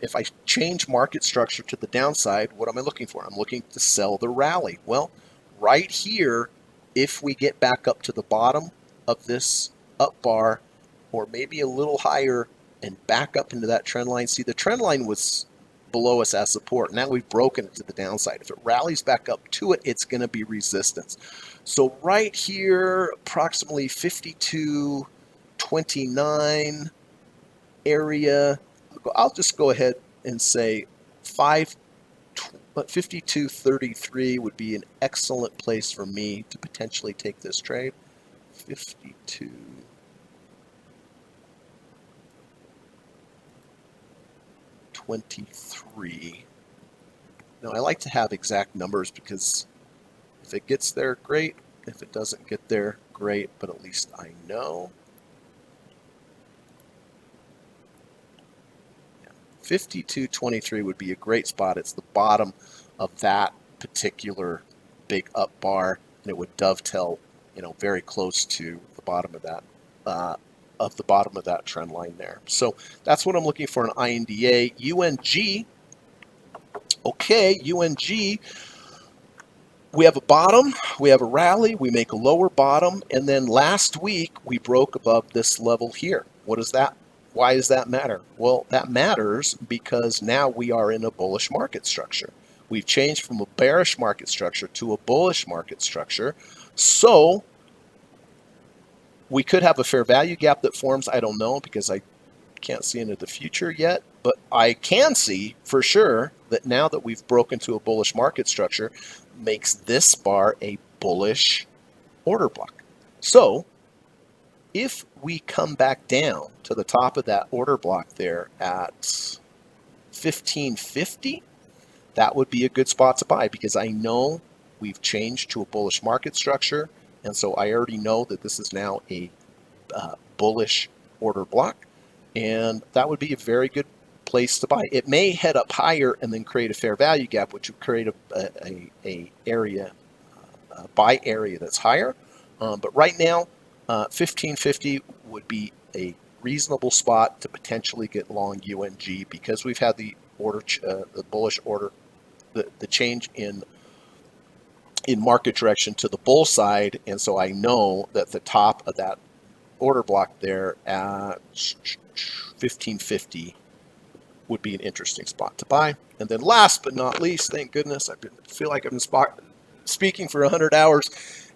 if I change market structure to the downside, what am I looking for? I'm looking to sell the rally. Well, right here, if we get back up to the bottom of this up bar, or maybe a little higher and back up into that trend line. See, the trend line was below us as support. Now we've broken it to the downside. If it rallies back up to it, it's going to be resistance. So right here, approximately 52.29 area, I'll just go ahead and say 52.33 would be an excellent place for me to potentially take this trade. 52.23. Now I like to have exact numbers because if it gets there, great. If it doesn't get there, great, but at least I know. 52.23 would be a great spot. It's the bottom of that particular big up bar, and it would dovetail, very close to the bottom of that trend line there. So that's what I'm looking for in INDA. UNG. Okay, UNG. We have a bottom, we have a rally, we make a lower bottom, and then last week we broke above this level here. What is that? Why does that matter? Well, that matters because now we are in a bullish market structure. We've changed from a bearish market structure to a bullish market structure. So we could have a fair value gap that forms. I don't know because I can't see into the future yet, but I can see for sure that now that we've broken to a bullish market structure, makes this bar a bullish order block. So if we come back down to the top of that order block there at 1550, that would be a good spot to buy because I know we've changed to a bullish market structure, and so I already know that this is now a bullish order block, and that would be a very good place to buy. It may head up higher and then create a fair value gap, which would create a buy area that's higher, but right now 1550 would be a reasonable spot to potentially get long UNG because we've had the order, the bullish order, the change in market direction to the bull side, and so I know that the top of that order block there at 1550 would be an interesting spot to buy. And then last but not least, thank goodness, feel like I've been speaking for 100 hours,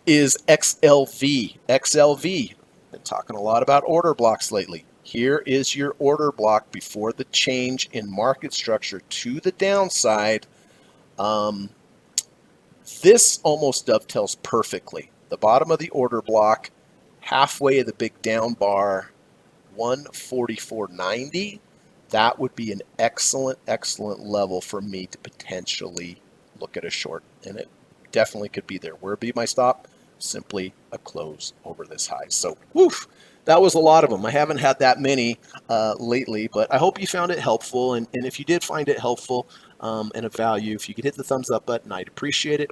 is XLV. XLV, been talking a lot about order blocks lately. Here is your order block before the change in market structure to the downside. This almost dovetails perfectly. The bottom of the order block, halfway of the big down bar, 144.90. That would be an excellent, excellent level for me to potentially look at a short, and it definitely could be there. Where would be my stop? Simply a close over this high. So, woof, that was a lot of them. I haven't had that many lately, but I hope you found it helpful. And if you did find it helpful, and of value. If you could hit the thumbs up button, I'd appreciate it.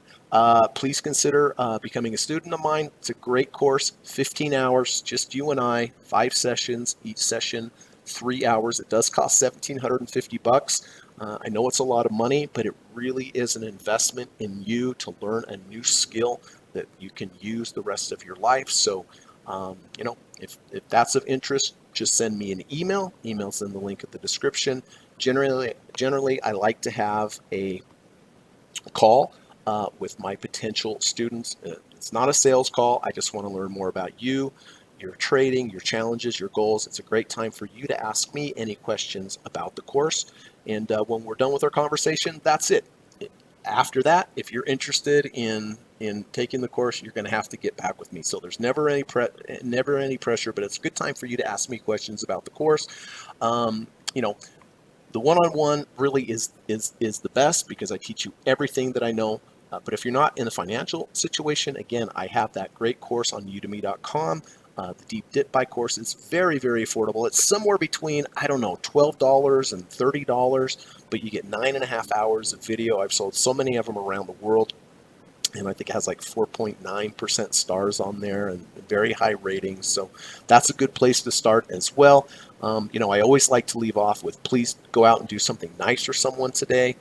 Please consider becoming a student of mine. It's a great course, 15 hours, just you and I, 5 sessions, each session 3 hours. It does cost $1,750. I know it's a lot of money, but it really is an investment in you to learn a new skill that you can use the rest of your life. So, if that's of interest, just send me an email. Email's in the link at the description. Generally, I like to have a call with my potential students. It's not a sales call. I just want to learn more about you, your trading, your challenges, your goals. It's a great time for you to ask me any questions about the course. And when we're done with our conversation, that's it. After that, if you're interested in taking the course, you're going to have to get back with me. So there's never any pressure, but it's a good time for you to ask me questions about the course. The one-on-one really is the best because I teach you everything that I know. But if you're not in a financial situation, again, I have that great course on udemy.com. The Deep Dip Buy course is very, very affordable. It's somewhere between, I don't know, $12 and $30, but you get 9.5 hours of video. I've sold so many of them around the world, and I think it has like 4.9% stars on there and very high ratings. So that's a good place to start as well. I always like to leave off with, please go out and do something nice for someone today.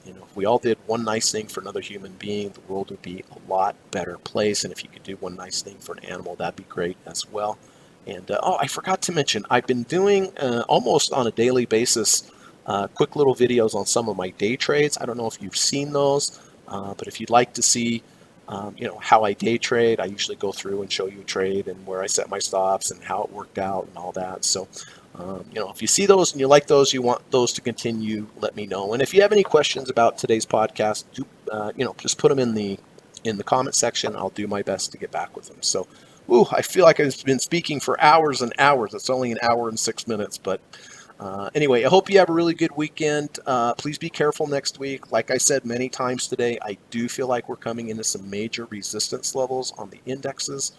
If we all did one nice thing for another human being, the world would be a lot better place. And if you could do one nice thing for an animal, that'd be great as well. And I forgot to mention, I've been doing almost on a daily basis quick little videos on some of my day trades. I don't know if you've seen those, but if you'd like to see how I day trade, I usually go through and show you a trade and where I set my stops and how it worked out and all that. So if you see those and you like those, you want those to continue, let me know. And if you have any questions about today's podcast, just put them in the comment section. I'll do my best to get back with them. So, I feel like I've been speaking for hours and hours. It's only an hour and 6 minutes, but anyway, I hope you have a really good weekend. Please be careful next week. Like I said many times today, I do feel like we're coming into some major resistance levels on the indexes.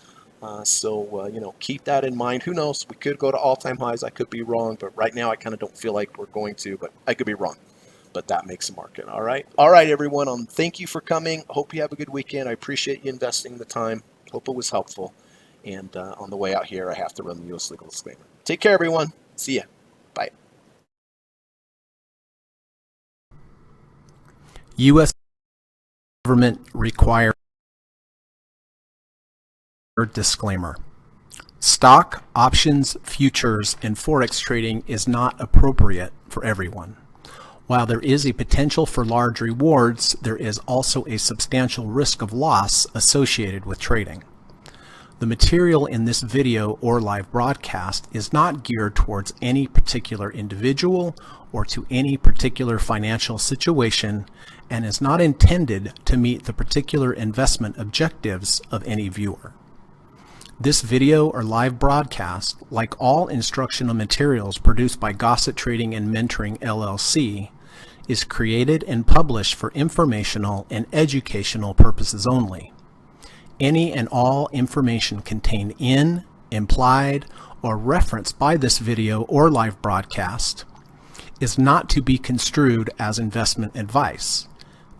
So keep that in mind. Who knows? We could go to all-time highs. I could be wrong, but right now I kind of don't feel like we're going to, but I could be wrong. But that makes a market. All right, everyone. Thank you for coming. Hope you have a good weekend. I appreciate you investing the time. Hope it was helpful. And on the way out here, I have to run the U.S. legal disclaimer. Take care, everyone. See ya. Bye. U.S. government required disclaimer. Stock, options, futures, and forex trading is not appropriate for everyone. While there is a potential for large rewards, there is also a substantial risk of loss associated with trading. The material in this video or live broadcast is not geared towards any particular individual or to any particular financial situation and is not intended to meet the particular investment objectives of any viewer. This video or live broadcast, like all instructional materials produced by Gossett Trading and Mentoring LLC, is created and published for informational and educational purposes only. Any and all information contained in, implied, or referenced by this video or live broadcast is not to be construed as investment advice,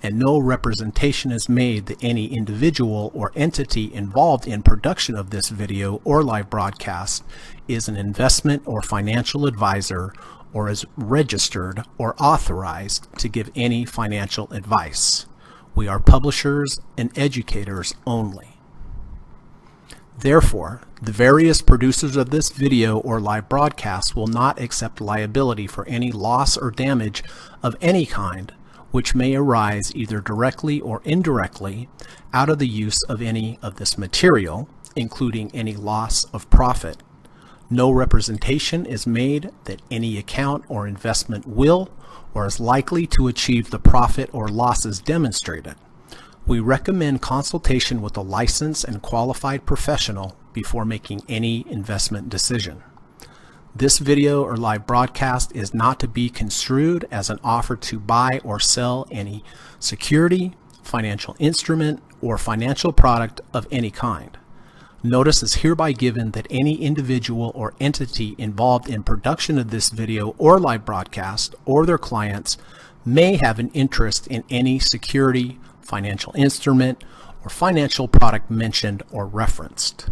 and no representation is made that any individual or entity involved in production of this video or live broadcast is an investment or financial advisor or is registered or authorized to give any financial advice. We are publishers and educators only. Therefore, the various producers of this video or live broadcast will not accept liability for any loss or damage of any kind which may arise either directly or indirectly out of the use of any of this material, including any loss of profit. No representation is made that any account or investment will or is likely to achieve the profit or losses demonstrated. We recommend consultation with a licensed and qualified professional before making any investment decision. This video or live broadcast is not to be construed as an offer to buy or sell any security, financial instrument, or financial product of any kind. Notice is hereby given that any individual or entity involved in production of this video or live broadcast or their clients may have an interest in any security, financial instrument, or financial product mentioned or referenced.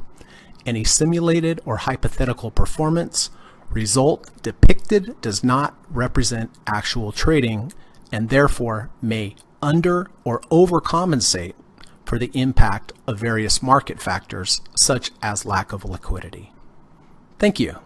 Any simulated or hypothetical performance result depicted does not represent actual trading and therefore may under or overcompensate for the impact of various market factors such as lack of liquidity. Thank you.